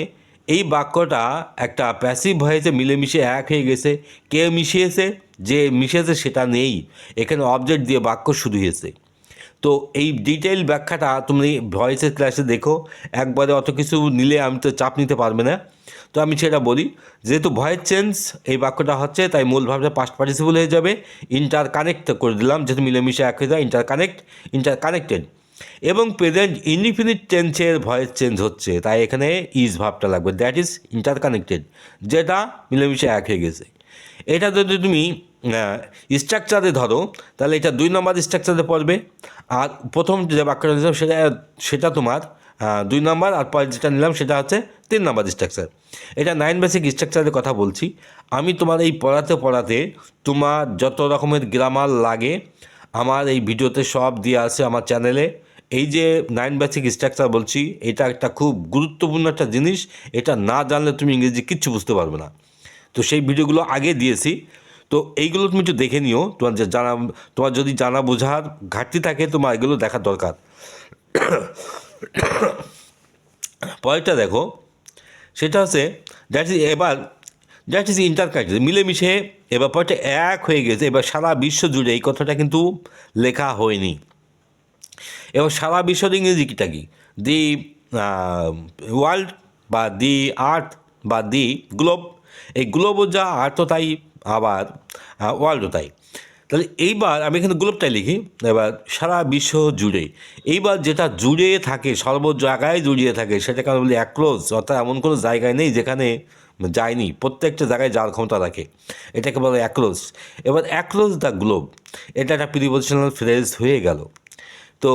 এই বাক্যটা একটা প্যাসিভ হয়েছে, মিলেমিশে এক হয়ে গেছে। কে মিশিয়েছে? যে মিশেছে সেটা নেই, এখানে অবজেক্ট দিয়ে বাক্য শুরু হয়েছে। তো এই ডিটেইল ব্যাখ্যাটা তুমি ভয়েসের ক্লাসে দেখো, একবারে অত কিছু নিলে আমি তো চাপ নিতে পারবে না। তো আমি সেটা বলি, যেহেতু ভয়েস চেঞ্জ এই বাক্যটা হচ্ছে তাই মূল ভাবটা পাস্ট পার্টিসিপল হয়ে যাবে। ইন্টার কানেক্ট করে দিলাম, যেহেতু মিলেমিশে এক হয়ে যায়, ইন্টার কানেক্টেড। এবং প্রেজেন্ট ইনডিফিনিট টেন্সের ভয়েস চেঞ্জ হচ্ছে, তাই এখানে ইজ ভাবটা লাগবে, দ্যাট ইজ ইন্টার কানেক্টেড, যেটা মিলেমিশে এক হয়ে গেছে। এটা যদি তুমি স্ট্রাকচারে ধরো তাহলে এটা 2 নম্বর স্ট্রাকচারে পড়বে। আর প্রথম যে বাক্যটা নিলাম সেটা তোমার 2 নম্বর, আর পরে যেটা নিলাম সেটা হচ্ছে 3 নম্বর স্ট্রাকচার। এটা 9 বেসিক স্ট্রাকচারের কথা বলছি। আমি তোমার এই পড়াতে তোমার যত রকমের গ্রামার লাগে আমার এই ভিডিওতে সব দিয়ে আছে আমার চ্যানেলে। এই যে 9 বেসিক স্ট্রাকচার বলছি, এটা একটা খুব গুরুত্বপূর্ণ একটা জিনিস। এটা না জানলে তুমি ইংরেজি কিচ্ছু বুঝতে পারবে না। তো সেই ভিডিওগুলো আগে দিয়েছি, তো এইগুলো তুমি একটু দেখে নিও। তোমার যদি জানা বোঝার ঘাটতি থাকে তোমার এগুলো দেখার দরকার। পরেরটা দেখো, সেটা হচ্ছে দ্যাট ইজ ইন্টারকানেক্টেড, মিলেমিশে। এবার পরেরটা এক হয়ে গেছে। এবার সারা বিশ্ব জুড়ে এই কথাটা কিন্তু লেখা হয়নি। এবার সারা বিশ্বের ইংরেজিটা কি? দি ওয়ার্ল্ড বা দি আর্থ বা দি গ্লোব। এই গ্লোবও যা আর্থও তাই, আবার ওয়ার্ল্ডও তাই। তাহলে এইবার আমি এখানে গ্লোবটাই লিখি। এবার সারা বিশ্ব জুড়ে, এইবার যেটা জুড়ে থাকে, সর্ব জায়গায় জুড়িয়ে থাকে সেটাকে আমরা বলি অ্যাক্রস। অর্থাৎ এমন কোনো জায়গায় নেই যেখানে যায়নি, প্রত্যেকটা জায়গায় যাওয়ার ক্ষমতা রাখে, এটাকে বলে অ্যাক্রস। এবার অ্যাক্রস দ্য গ্লোব এটা একটা প্রিপোজিশনাল ফ্রেজ হয়ে গেল। তো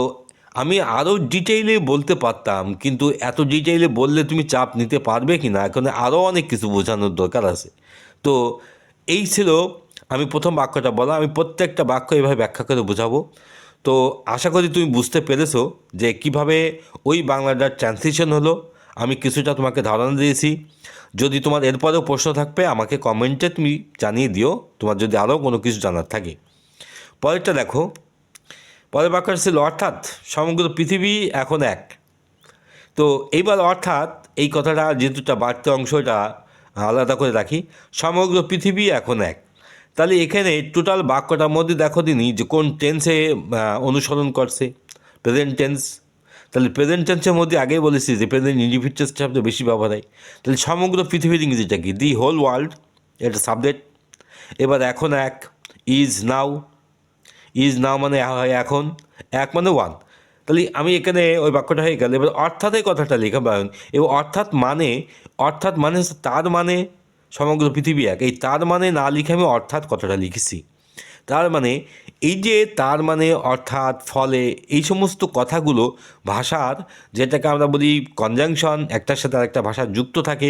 আমি আরও ডিটেইলে বলতে পারতাম, কিন্তু এত ডিটেইলে বললে তুমি চাপ নিতে পারবে কি না, এখন আরও অনেক কিছু বোঝানোর দরকার আছে। তো এই ছিল আমি প্রথম বাক্যটা বলা। আমি প্রত্যেকটা বাক্য এভাবে ব্যাখ্যা করে বোঝাবো। তো আশা করি তুমি বুঝতে পেরেছো যে কিভাবে ওই বাংলাটার ট্রান্সলেশন হলো। আমি কিছুটা তোমাকে ধারণা দিয়েছি। যদি তোমার এরপরেও প্রশ্ন থাকবে আমাকে কমেন্টে তুমি জানিয়ে দিও, তোমার যদি আরও কোনো কিছু জানার থাকে। পরেরটা দেখো, পরের বাক্য ছিল অর্থাৎ সমগ্র পৃথিবী এখন এক। তো এইবার অর্থাৎ এই কথাটা যেহেতুটা বাড়তি অংশ, এটা আলাদা করে রাখি। সমগ্র পৃথিবী এখন এক, তাহলে এখানে টোটাল বাক্যটার মধ্যে দেখো দিনই যে কোন টেন্সে অনুসরণ করছে, প্রেজেন্ট টেন্স। তাহলে প্রেজেন্ট টেন্সের মধ্যে আগেই বলেছি যে প্রেজেন্ট ইনডিফিনিট শব্দ বেশি ব্যবহার হয়। তাহলে সমগ্র পৃথিবীর ইংরেজিটা কি? দি হোল ওয়ার্ল্ড, এটা সাবজেক্ট। এবার এখন এক, ইজ নাও মানে হয় এখন, এক মানে ওয়ান। তাহলে আমি এখানে ওই বাক্যটা হয়ে গেল। এবার অর্থাৎ কথাটা লেখা পাবেন। এবার অর্থাৎ মানে তার মানে সমগ্র পৃথিবী এক, এই তার মানে না লিখে আমি অর্থাৎ কথাটা লিখেছি। তার মানে এই যে তার মানে অর্থাৎ ফলে এই সমস্ত কথাগুলো ভাষার, যেটাকে আমরা বলি কনজাংশন, একটার সাথে আরেকটা ভাষা যুক্ত থাকে।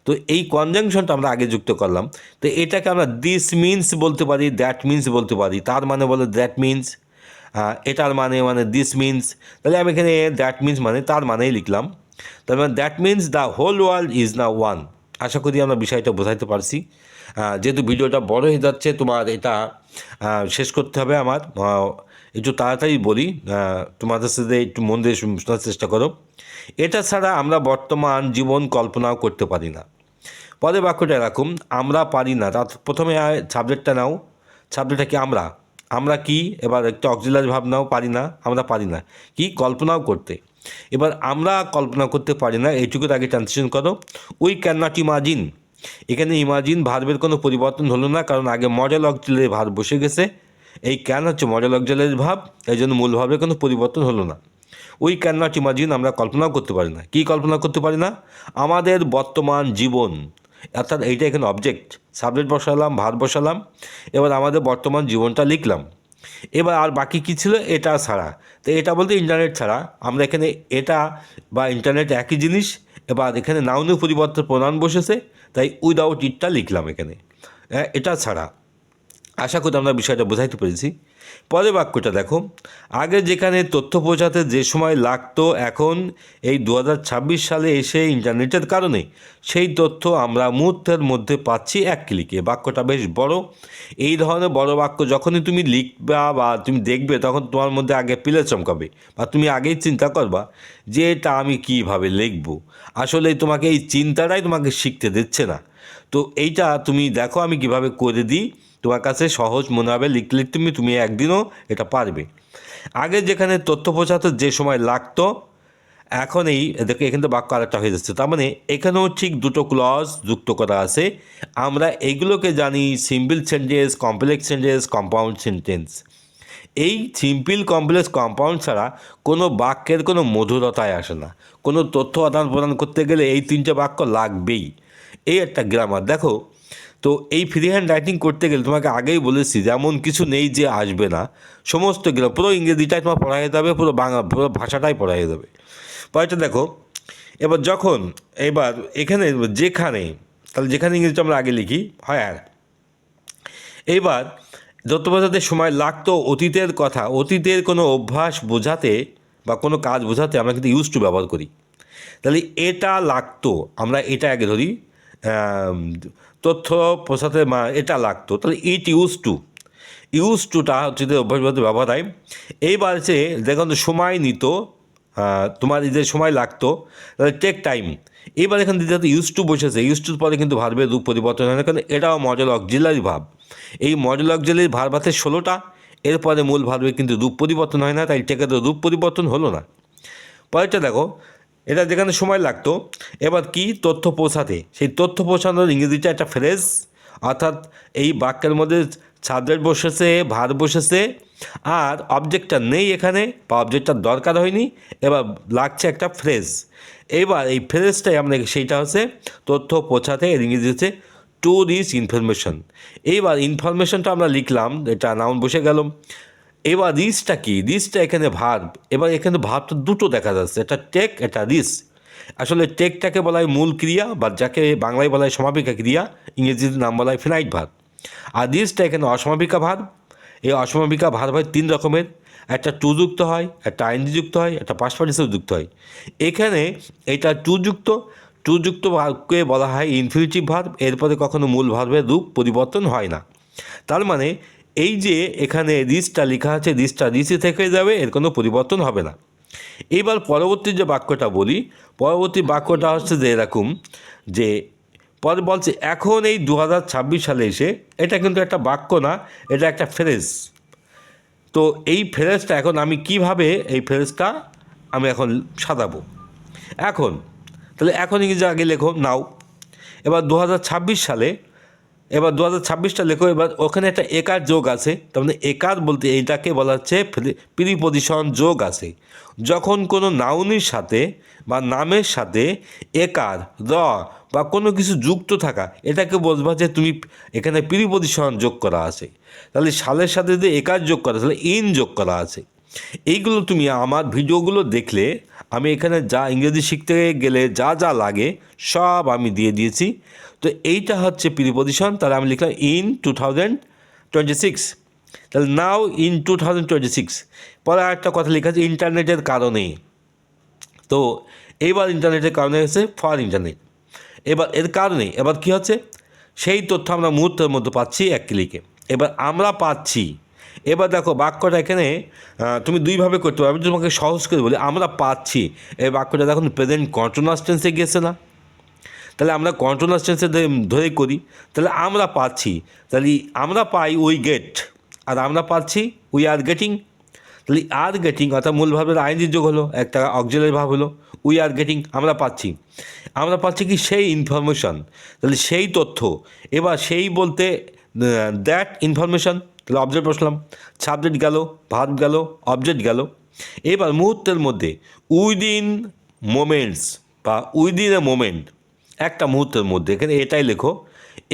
তো এই কনজাংশনটা আমরা আগে যুক্ত করলাম। তো এটাকে আমরা দিস মিনস বলতে পারি, দ্যাট মিনস বলতে পারি। তার মানে বলে দ্যাট মিনস, এটার মানে দিস মিনস, তাহলে আমি এখানে দ্যাট মিনস মানে তার মানেই লিখলাম। তার মানে that means the whole world is now one. আশা করি আমরা বিষয়টা বোঝাইতে পারছি। যেহেতু ভিডিওটা বড় হয়ে যাচ্ছে, তোমার এটা শেষ করতে হবে আমার, একটু তাড়াতাড়ি বলি, তোমাদের সাথে একটু মন দিয়ে শোনার চেষ্টা করো। এটা ছাড়া আমরা বর্তমান জীবন কল্পনাও করতে পারি না। পরের বাক্যটা এরকম, আমরা পারি না, তার প্রথমে সাবজেক্টটা নাও, সাবজেক্টটা কি আমরা, আমরা কি, এবার একটা অক্সিলারি ভাব নাও, পারি না, আমরা পারি না কি কল্পনাও করতে। এবার আমরা কল্পনা করতে পারি না, এইটুকুর আগে ট্রান্সলেশন করো, উই ক্যান নট ইমাজিন। এখানে ইমাজিন ভার্বের কোনো পরিবর্তন হলো না, কারণ আগে মডেল অক্সিলারি ভার্ব বসে গেছে। এই ক্যান হচ্ছে মডেল অক্সিলারি ভাব, এই জন্য মূল ভাবের কোনো পরিবর্তন হলো না। উই ক্যান নট ইমাজিন, আমরা কল্পনাও করতে পারি না, কি কল্পনা করতে পারি না, আমাদের বর্তমান জীবন, অর্থাৎ এইটা এখানে অবজেক্ট, সাবজেক্ট বসালাম, ভার্ব বসালাম, এবার আমাদের বর্তমান জীবনটা লিখলাম। এবার আর বাকি কী ছিল, এটা ছাড়া, তো এটা বলতে ইন্টারনেট ছাড়া, আমরা এখানে এটা বা ইন্টারনেট একই জিনিস, এবার এখানে নাউনের পরিবর্তে প্রনাউন বসেছে, তাই উইদাউট ইটটা লিখলাম এখানে, এটা ছাড়া। আশা করি আমরা বিষয়টা বোঝাইতে পেরেছি। পরের বাক্যটা দেখো, আগে যেখানে তথ্য পৌঁছাতে যে সময় লাগতো, এখন এই 2026 সালে এসে ইন্টারনেটের কারণে সেই তথ্য আমরা মুহূর্তের মধ্যে পাচ্ছি এক ক্লিকে। বাক্যটা বেশ বড়। এই ধরনের বড় বাক্য যখনই তুমি লিখবা বা তুমি দেখবে, তখন তোমার মধ্যে আগে পিলে চমকাবে, বা তুমি আগেই চিন্তা করবা যে এটা আমি কীভাবে লিখব। আসলে তোমাকে এই চিন্তাটাই তোমাকে শিখতে দিচ্ছে না। তো এইটা তুমি দেখো আমি কিভাবে করে দিই, তোমার কাছে সহজ মনে হবে, লিখলে তুমি একদিনও এটা পারবে। আগে যেখানে তথ্য পৌঁছাতে যে সময় লাগতো, এখন এই দেখো এখানে তো বাক্য আরেকটা হয়ে যাচ্ছে, তার মানে এখানেও ঠিক দুটো ক্লজ যুক্ত করা আছে। আমরা এইগুলোকে জানি simple sentence, complex sentence, compound sentence. এই সিম্পল, কমপ্লেক্স, কম্পাউন্ড ছাড়া কোনো বাক্যের কোনো মধুরতায় আসে না। কোনো তথ্য আদান প্রদান করতে গেলে এই তিনটে বাক্য লাগবেই। এই একটা গ্রামার দেখো। তো এই ফ্রি হ্যান্ড রাইটিং করতে গেলে তোমাকে আগেই বলেছি যেমন কিছু নেই যে আসবে না, সমস্ত পুরো ইংরেজিটাই তোমার পড়াই যাবে, পুরো পুরো ভাষাটাই পড়াই যাবে। পরেরটা দেখো, এবার যখন এবার এখানে যেখানে, তাহলে যেখানে ইংরেজিটা আমরা আগে লিখি হয় আর, এইবার তথ্য বোঝাতে সময় লাগতো অতীতের কথা, অতীতের কোনো অভ্যাস বোঝাতে বা কোনো কাজ বোঝাতে আমরা কিন্তু ইউজ টু ব্যবহার করি। তাহলে এটা লাগতো, আমরা এটা আগে ধরি, তথ্য পৌঁছাতে এটা লাগতো, তাহলে ইট ইউজ টুটা হচ্ছে অভ্যাস বোঝাতে ব্যবহার হয়। এইবার হচ্ছে দেখুন সময় নিত, তোমার যে সময় লাগতো, তাহলে টেক টাইম। এবার এখানে যেহেতু ইউজ টু বসেছে, ইউজ টুর পরে কিন্তু ভার্বের রূপ পরিবর্তন হয় না, কারণ এটাও মডেল অক্সিলারি ভার্ব। এই মডেল অক্সিলারি ভার্ব আছে 16টা, এরপরে মূল ভার্বের কিন্তু রূপ পরিবর্তন হয় না, তাই টেকের রূপ পরিবর্তন হলো না। পরেরটা দেখো, এটা যেখানে সময় লাগতো, এবার কি তথ্য পৌঁছাতে, সেই তথ্য পৌঁছানোর ইংরেজিটা একটা ফ্রেজ, অর্থাৎ এই বাক্যের মধ্যে সাবজেক্ট বসেছে, ভার্ব বসেছে, আর অবজেক্টটা নেই এখানে, বা অবজেক্টটার দরকার হয়নি, এবার লাগছে একটা ফ্রেজ। এবার এই ফ্রেজটাই আমরা, সেইটা হচ্ছে তথ্য পৌঁছাতে, এর ইংরেজি হচ্ছে টু রিচ ইনফরমেশন। এইবার ইনফরমেশনটা আমরা লিখলাম, এটা নাউন বসে গেল। এবার রিচটা কি, রিচটা এখানে ভার্ব, এবার এখানে ভার্বটা দুটো দেখা যাচ্ছে, একটা টেক, একটা রিচ। আসলে টেকটাকে বলা হয় মূল ক্রিয়া, বা যাকে বাংলায় বলা হয় সমাপিকা ক্রিয়া, ইংরেজির নাম বলা হয় ফিনাইট ভার্ব। আর রিচটা এখানে অসমাপিকা ভার্ব। এই অসমাপিকা ভার্ব হয় 3 রকমের, একটা টু যুক্ত হয়, একটা আইএনজি যুক্ত হয়, একটা পাস্ট পার্টিসিপল যুক্ত হয়। এখানে এটা টু যুক্ত ভার্বকে বলা হয় ইনফিনিটিভ ভার্ব, এরপরে কখনো মূল ভার্বের রূপ পরিবর্তন হয় না। তার মানে এই যে এখানে রিচটা লেখা আছে, রিচটা রিচে থেকে যাবে, এর কোনো পরিবর্তন হবে না। এবার পরবর্তী যে বাক্যটা বলি, পরবর্তী বাক্যটা হচ্ছে যে এরকম, যে পরে বলছে এখন এই 2026 সালে এসে, এটা কিন্তু একটা বাক্য না, এটা একটা ফ্রেজ। তো এই ফ্রেজটা এখন আমি কিভাবে এই ফ্রেজটা আমি এখন সাজাবো এখন, তাহলে এখন ইংরেজি আগে লেখো নাও। এবার 2026 সালে, এবার 2026টা লেখো, এবার ওখানে একটা একার যোগ আছে, তার মানে একার বলতে এইটাকে বলা হচ্ছে প্রিপজিশন যোগ আছে। যখন কোনো নাউনের সাথে বা নামের সাথে একার, র বা কোনো কিছু যুক্ত থাকা, এটাকে বলবা যে তুমি এখানে প্রিপজিশন যোগ করা আছে। তাহলে সালের সাথে যদি একার যোগ করা, তাহলে ইন যোগ করা আছে। এইগুলো তুমি আমার ভিডিওগুলো দেখলে, আমি এখানে যা ইংরেজি শিখতে গেলে যা যা লাগে সব আমি দিয়ে দিয়েছি। তো এইটা হচ্ছে প্রিপজিশন, তাহলে আমি লিখলাম ইন 2026। তাহলে নাও ইন 2026, পরে আরেকটা কথা লেখা আছে ইন্টারনেটের কারণে। তো এইবার ইন্টারনেটের কারণে হচ্ছে ফর ইন্টারনেট। এবার এর কারণে এবার কী হচ্ছে, সেই তথ্য আমরা মুহূর্তের মধ্যে পাচ্ছি এক ক্লিকে। এবার আমরা পাচ্ছি, এবার দেখো বাক্যটা এখানে তুমি দুইভাবে করতে পারো। আমি তোমাকে সহজ করে বলি, আমরা পাচ্ছি, এই বাক্যটা দেখুন প্রেজেন্ট কন্টিনিউয়াস টেন্সে গিয়েছে না? তাহলে আমরা কন্টিনিউয়াস টেন্সে ধরেই করি, তাহলে আমরা পাচ্ছি, তাহলে আমরা পাই উই গেট, আর আমরা পাচ্ছি উই আর গেটিং। তাহলে আর গেটিং অর্থাৎ মূল ভাবের আইনজি যোগ হলো, একটা অক্সিলারি ভাব হলো, উই আর গেটিং, আমরা পাচ্ছি। আমরা পাচ্ছি কি সেই ইনফরমেশন, তাহলে সেই তথ্য। এবার সেই বলতে দ্যাট ইনফরমেশন, তাহলে অবজেক্ট বসলাম, সাবজেক্ট গেল, ভার্ব গেল, অবজেক্ট গেল। এবার মুহূর্তের মধ্যে উইদিন মোমেন্টস বা উইদিন এ মোমেন্ট, একটা মুহূর্তের মধ্যে, এখানে এটাই লেখো,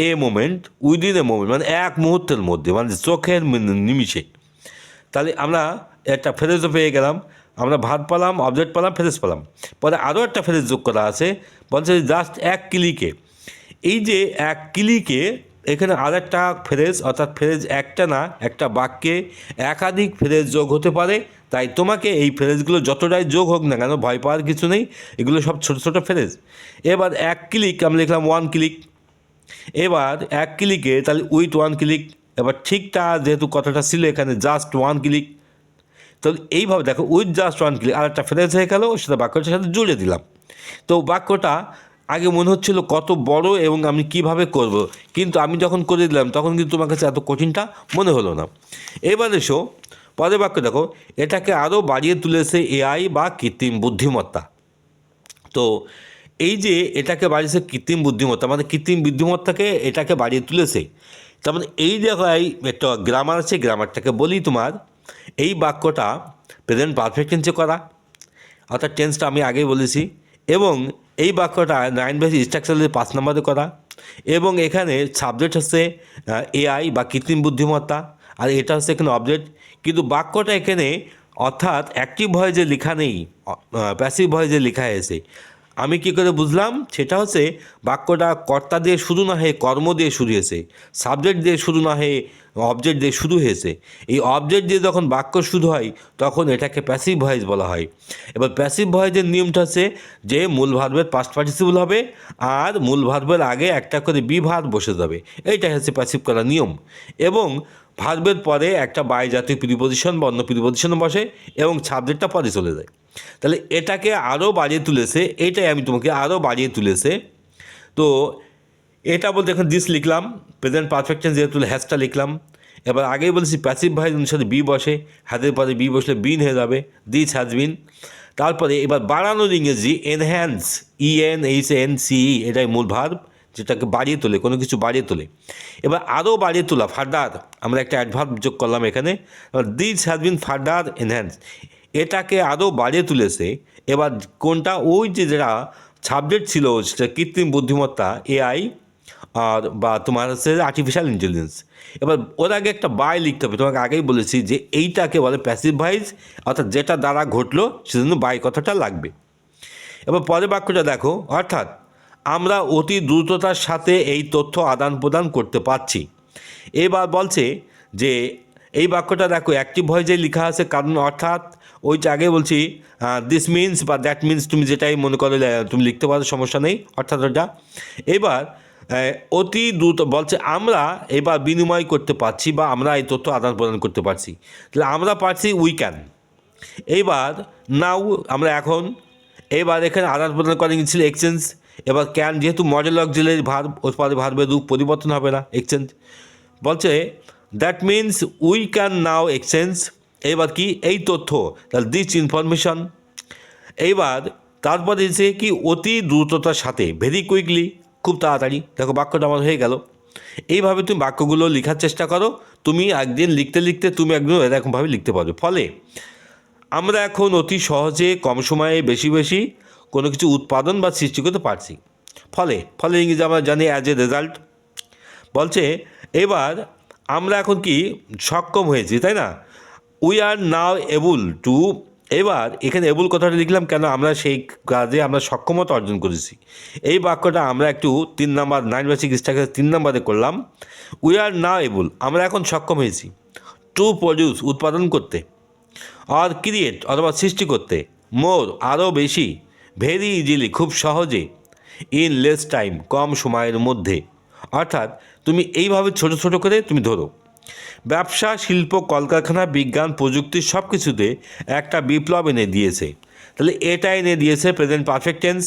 a moment, within a moment মানে এক মুহূর্তের মধ্যে, মানে চোখের নিমিষে। তাহলে আমরা একটা ফ্রেজও পেয়ে গেলাম, আমরা ভার্ব পেলাম, অবজেক্ট পেলাম, ফ্রেজ পেলাম। পরে আরও একটা ফ্রেজ যোগ করা আছে, বলছে জাস্ট এক ক্লিকে। এই যে এক ক্লিকে, এখানে আরেকটা ফ্রেজ, অর্থাৎ ফ্রেজ একটা না, একটা বাক্যে একাধিক ফ্রেজ যোগ হতে পারে। তাই তোমাকে এই ফ্রেজগুলো যতটাই যোগ হোক না কেন, ভয় পাওয়ার কিছু নেই, এগুলো সব ছোটো ছোটো ফ্রেজ। এবার এক ক্লিক আমরা লিখলাম ওয়ান ক্লিক। এবার এক ক্লিকে তাহলে উইথ ওয়ান ক্লিক। এবার ঠিকটা যেহেতু কথাটা ছিল এখানে জাস্ট ওয়ান ক্লিক, তো এইভাবে দেখো উইথ জাস্ট ওয়ান ক্লিক আরেকটা ফ্রেজ হয়ে গেল, সেটা বাক্যটার সাথে জুড়ে দিলাম। তো বাক্যটা আগে মনে হচ্ছিল কত বড় এবং আমি কিভাবে করব, কিন্তু আমি যখন করে দিলাম তখন কিন্তু তোমার কাছে এত কঠিনটা মনে হলো না। এবার এসো পরের বাক্য দেখো, এটাকে আরও বাড়িয়ে তুলেছে এআই বা কৃত্রিম বুদ্ধিমত্তা। তো এই যে এটাকে বাড়িয়েছে কৃত্রিম বুদ্ধিমত্তা, মানে কৃত্রিম বুদ্ধিমত্তাকে এটাকে বাড়িয়ে তুলেছে। তার মানে এই জায়গায় একটা গ্রামার আছে, গ্রামারটাকে বলি তোমার। এই বাক্যটা প্রেজেন্ট পারফেক্ট টেন্সে করা, অর্থাৎ টেন্সটা আমি আগেই বলেছি, এবং এই বাক্যটা 9 বেস স্ট্রাকচারের 5 নম্বরে করা, এবং এখানে সাবজেক্ট হচ্ছে এআই বা কৃত্রিম বুদ্ধিমত্তা, আর এটা হচ্ছে এখানে অবজেক্ট। কিন্তু বাক্যটা এখানে অর্থাৎ অ্যাক্টিভ ভয়েসে লেখা নেই, প্যাসিভ ভয়েসে লেখা হয়েছে। আমি কী করে বুঝলাম, সেটা হচ্ছে বাক্যটা কর্তা দিয়ে শুরু না হয়ে কর্ম দিয়ে শুরু হয়েছে, সাবজেক্ট দিয়ে শুরু না হয়ে অবজেক্ট দিয়ে শুরু হয়েছে। এই অবজেক্ট দিয়ে যখন বাক্য শুরু হয় তখন এটাকে প্যাসিভ ভয়েস বলা হয়। এবার প্যাসিভ ভয়েসের নিয়মটা হচ্ছে যে মূল ভার্বের পাস্ট পার্টিসিপল হবে, আর মূল ভার্বের আগে একটা করে বি ভার্ব বসে যাবে, এইটাই হচ্ছে প্যাসিভ করার নিয়ম। এবং ভার্বের পরে একটা বাই জাতীয় প্রিপোজিশন বা অন্য প্রিপোজিশন বসে, এবং সাবজেক্টটা পরে চলে যায়। তাহলে এটাকে আরও বাড়িয়ে তুলেছে, এইটাই আমি তোমাকে আরও বাড়িয়ে তুলেছে। তো এটা বলতে এখন দিস লিখলাম, প্রেজেন্ট পারফেক্ট টেন্স যেহেতু হ্যাজটা লিখলাম। এবার আগেই বলেছি প্যাসিভ ভয়েস অনুসারে বি বসে, হ্যাজের পরে বি বসলে বিন হয়ে যাবে, দিস হ্যাজ বিন। তারপরে এবার বাড়ানোর ইংরেজি এনহ্যান্স, ENHANCE, এটাই মূল ভার্ব, যেটাকে বাড়িয়ে তোলে, কোনো কিছু বাড়িয়ে তোলে। এবার আরও বাড়িয়ে তোলা, ফার্দার, আমরা একটা অ্যাডভার্ব যোগ করলাম এখানে, this has been further enhance, এটাকে আরও বাড়িয়ে তুলেছে। এবার কোনটা, ওই যে যেটা সাবজেক্ট ছিল সেটা কৃত্রিম বুদ্ধিমত্তা এআই, আর বা তোমার হচ্ছে আর্টিফিশিয়াল ইন্টেলিজেন্স। এবার ওর আগে একটা বাই লিখতে হবে, তোমাকে আগেই বলেছি যে এইটাকে বলে প্যাসিভ ভয়েস, অর্থাৎ যেটা দ্বারা ঘটলো সেজন্য বাই কথাটা লাগবে। এবার পরের বাক্যটা দেখো, অর্থাৎ আমরা অতি দ্রুততার সাথে এই তথ্য আদান প্রদান করতে পারছি। এবার বলছে যে এই বাক্যটা দেখো অ্যাক্টিভ ভয়েসে লেখা আছে, কারণ অর্থাৎ ওই যে আগে বলছি দিস মিনস বা দ্যাট মিনস, তুমি যেটাই মনে করো তুমি লিখতে পারো, সমস্যা নেই, অর্থাৎ ওটা। এবার অতি দ্রুত বলছে আমরা এবার বিনিময় করতে পারছি বা আমরা এই তথ্য আদান প্রদান করতে পারছি, তাহলে আমরা পারছি উই ক্যান। এইবার নাও আমরা এখন, এবার এখানে আদান প্রদান করা ছিল এক্সচেঞ্জ। এবার ক্যান যেহেতু মডেল অক্সিলারি ভার্ব, ওর পরে ভার্বের রূপ পরিবর্তন হবে না, এক্সচেঞ্জ। বলছে that means we can now exchange, এবার কি এই তথ্য, তাহলে দিস ইনফরমেশন। এইবার তারপরে এসে কি অতি দ্রুততার সাথে, ভেরি কুইকলি, খুব তাড়াতাড়ি। দেখো বাক্যটা আমার হয়ে গেল। এইভাবে তুমি বাক্যগুলো লেখার চেষ্টা করো, তুমি একদিন লিখতে লিখতে তুমি একদম এরকমভাবে লিখতে পারবে। ফলে আমরা এখন অতি সহজে কম সময়ে বেশি বেশি কোনো কিছু উৎপাদন বা সৃষ্টি করতে পারছি। ফলে ফলে ইংরেজি আমরা জানি অ্যাজ এ রেজাল্ট। বলছে এবার আমরা এখন কি সক্ষম হয়েছি, তাই না? We are now able to, এবার এখানে এবল কথাটা লিখলাম কেন, আমরা সেই কাজে আমরা সক্ষমতা অর্জন করেছি। এই বাক্যটা আমরা একটু 3 নম্বর 9 বেসিক স্ট্রাকচার 3 নম্বরে করলাম। উই আর নাও এবল, আমরা এখন সক্ষম হয়েছি। টু প্রডিউস উৎপাদন করতে, আর ক্রিয়েট অথবা সৃষ্টি করতে, মোর আরও বেশি, ভেরি ইজিলি খুব সহজে, ইন লেস টাইম কম সময়ের মধ্যে। অর্থাৎ তুমি এইভাবে ছোট ছোট করে তুমি ধরো, ব্যবসা, শিল্প, কলকারখানা, বিজ্ঞান, প্রযুক্তি সব কিছুতে একটা বিপ্লব এনে দিয়েছে। তাহলে এটা এনে দিয়েছে প্রেজেন্ট পারফেক্ট টেন্স।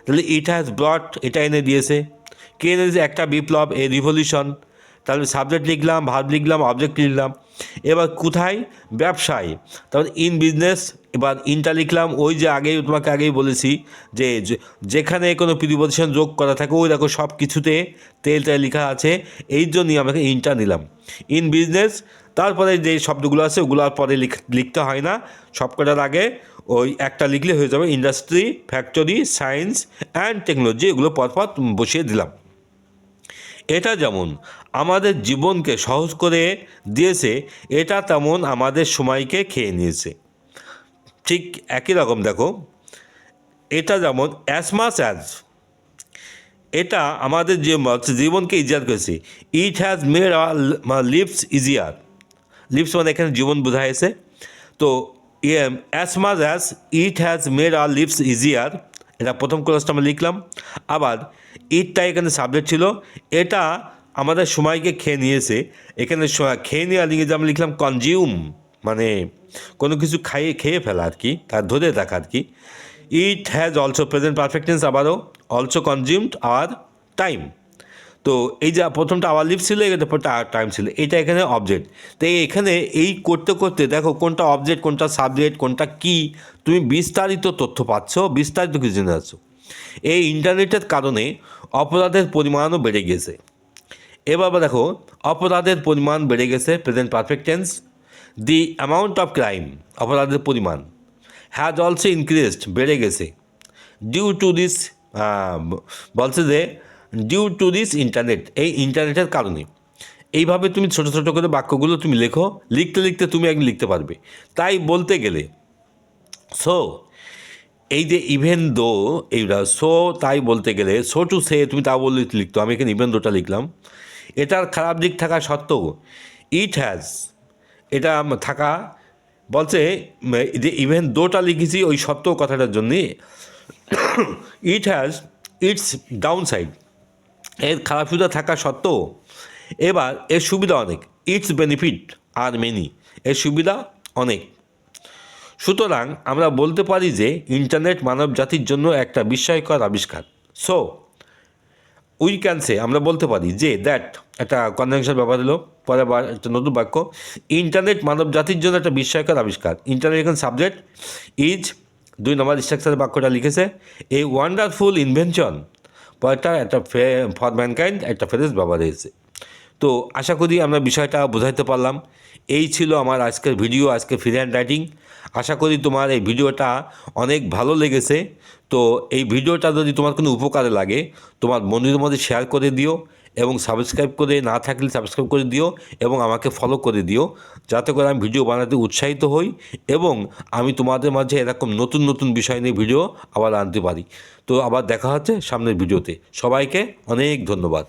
তাহলে ইট হ্যাজ ব্রট, এটা এনে দিয়েছে। কে এনে দিয়েছে? একটা বিপ্লব, এ রিভলিউশন। তাহলে সাবজেক্ট লিখলাম, ভার্ব লিখলাম, অবজেক্ট লিখলাম। এবার কোথায়? ব্যবসায়। তারপর ইন বিজনেস, এবার ইনটা লিখলাম। ওই যে তোমাকে আগেই বলেছি যে যেখানে কোনো প্রিপোজিশন যোগ করা থাকে ওই দেখো সব কিছুতে তেলটা লেখা আছে, এই জন্যই আমাকে ইনটা নিলাম। ইন বিজনেস, তারপরে যে শব্দগুলো আছে ওগুলো আর পরে লিখতে হয় না, সব কটার আগে ওই একটা লিখলে হয়ে যাবে। Industry, factory, science and technology, এগুলো পরপর বসিয়ে দিলাম। এটা যেমন আমাদের জীবনকে সহজ করে দিয়েছে, এটা তেমন আমাদের সময়কে খেয়ে নিয়েছে। ঠিক একই রকম দেখো, এটা যেমন অ্যাজ মাচ অ্যাজ, এটা আমাদের জীবনকে ইজিয়ার করেছে। It has made our lives easier. Lives মানে এখানে জীবন বোঝাইছে। তো as much as it has made our lives easier, এটা প্রথম ক্লাসটা আমরা লিখলাম। আবার ইটটা এখানে সাবজেক্ট ছিল, এটা আমাদের সময়কে খেয়ে নিয়েছে। এখানে খেয়ে নেওয়ার ইংরেজি আমরা লিখলাম কনজিউম, মানে কোনো কিছু খেয়ে ফেলা আর কি, তার ধরে রাখা আর কি। It has also present perfect tense, আবারও অলসো কনজিউমড আওয়ার টাইম। তো এই যে প্রথমটা আওয়ার লিভ ছিল, এখানে পরটা আওয়ার টাইম ছিল, এটা এখানে অবজেক্ট। তো এখানে এই করতে করতে দেখো কোনটা অবজেক্ট, কোনটা সাবজেক্ট, কোনটা কি, তুমি বিস্তারিত তথ্য পাচ্ছ, বিস্তারিত কিছু জেনে যাচ্ছ। এই ইন্টারনেটের কারণে অপরাধের পরিমাণও বেড়ে গেছে। এবার দেখো, অপরাধের পরিমাণ বেড়ে গেছে, present perfect tense. The amount of crime, অপরাধের পরিমাণ, হ্যাজ অলসো ইনক্রিজড, বেড়ে গেছে। ডিউ টু দিস, বলছে যে ডিউ টু দিস ইন্টারনেট, এই ইন্টারনেটের কারণে। এইভাবে তুমি ছোটো ছোটো করে বাক্যগুলো তুমি লেখো, লিখতে লিখতে তুমি একদিন লিখতে পারবে। তাই বলতে গেলে সো, এই যে ইভেন দো, এইটা সো, তাই বলতে গেলে সো টু সে, তুমি তা বললে লিখতো, আমি এখানে ইভেন দোটা লিখলাম। এটার খারাপ দিক থাকা সত্ত্বেও ইট হ্যাজ, এটা থাকা বলছে যে ইভেন দোটা লিখেছি ওই সত্ত্বেও কথাটার জন্যে। It has its down side, এর খারাপ সুবিধা থাকা সত্ত্বেও এবার এর সুবিধা অনেক। ইটস বেনিফিট আর মেনি, এর সুবিধা অনেক। সুতরাং আমরা বলতে পারি যে ইন্টারনেট মানব জাতির জন্য একটা বিস্ময়কর আবিষ্কার। সো উই ক্যান সে, আমরা বলতে পারি যে দ্যাট, একটা কনজাংশন ব্যবহার হলো, পরে আবার একটা নতুন বাক্য, ইন্টারনেট মানব জাতির জন্য একটা বিস্ময়কর আবিষ্কার। ইন্টারনেট এখানে সাবজেক্ট, ইজ 2 নম্বর স্ট্রাকচারের বাক্যটা লিখেছে। এই ওয়ান্ডারফুল ইনভেনশন, পরেরটা একটা ফর ম্যানকাইন্ড, একটা ফ্রেজ ব্যবহার হয়েছে। তো আশা করি আমরা বিষয়টা বোঝাইতে পারলাম। এই ছিল আমার আজকের ভিডিও, আজকে ফ্রি হ্যান্ড রাইটিং। আশা করি তোমার এই ভিডিওটা অনেক ভালো লেগেছে। তো এই ভিডিওটা যদি তোমার কোনো উপকারে লাগে, তোমার বন্ধুদের মধ্যে শেয়ার করে দিও, এবং সাবস্ক্রাইব করে না থাকলে সাবস্ক্রাইব করে দিও, এবং আমাকে ফলো করে দিও, যাতে করে আমি ভিডিও বানাতে উৎসাহিত হই এবং আমি তোমাদের মাঝে এরকম নতুন নতুন বিষয় নিয়ে ভিডিও আবার আনতে পারি। তো আবার দেখা হচ্ছে সামনের ভিডিওতে। সবাইকে অনেক ধন্যবাদ।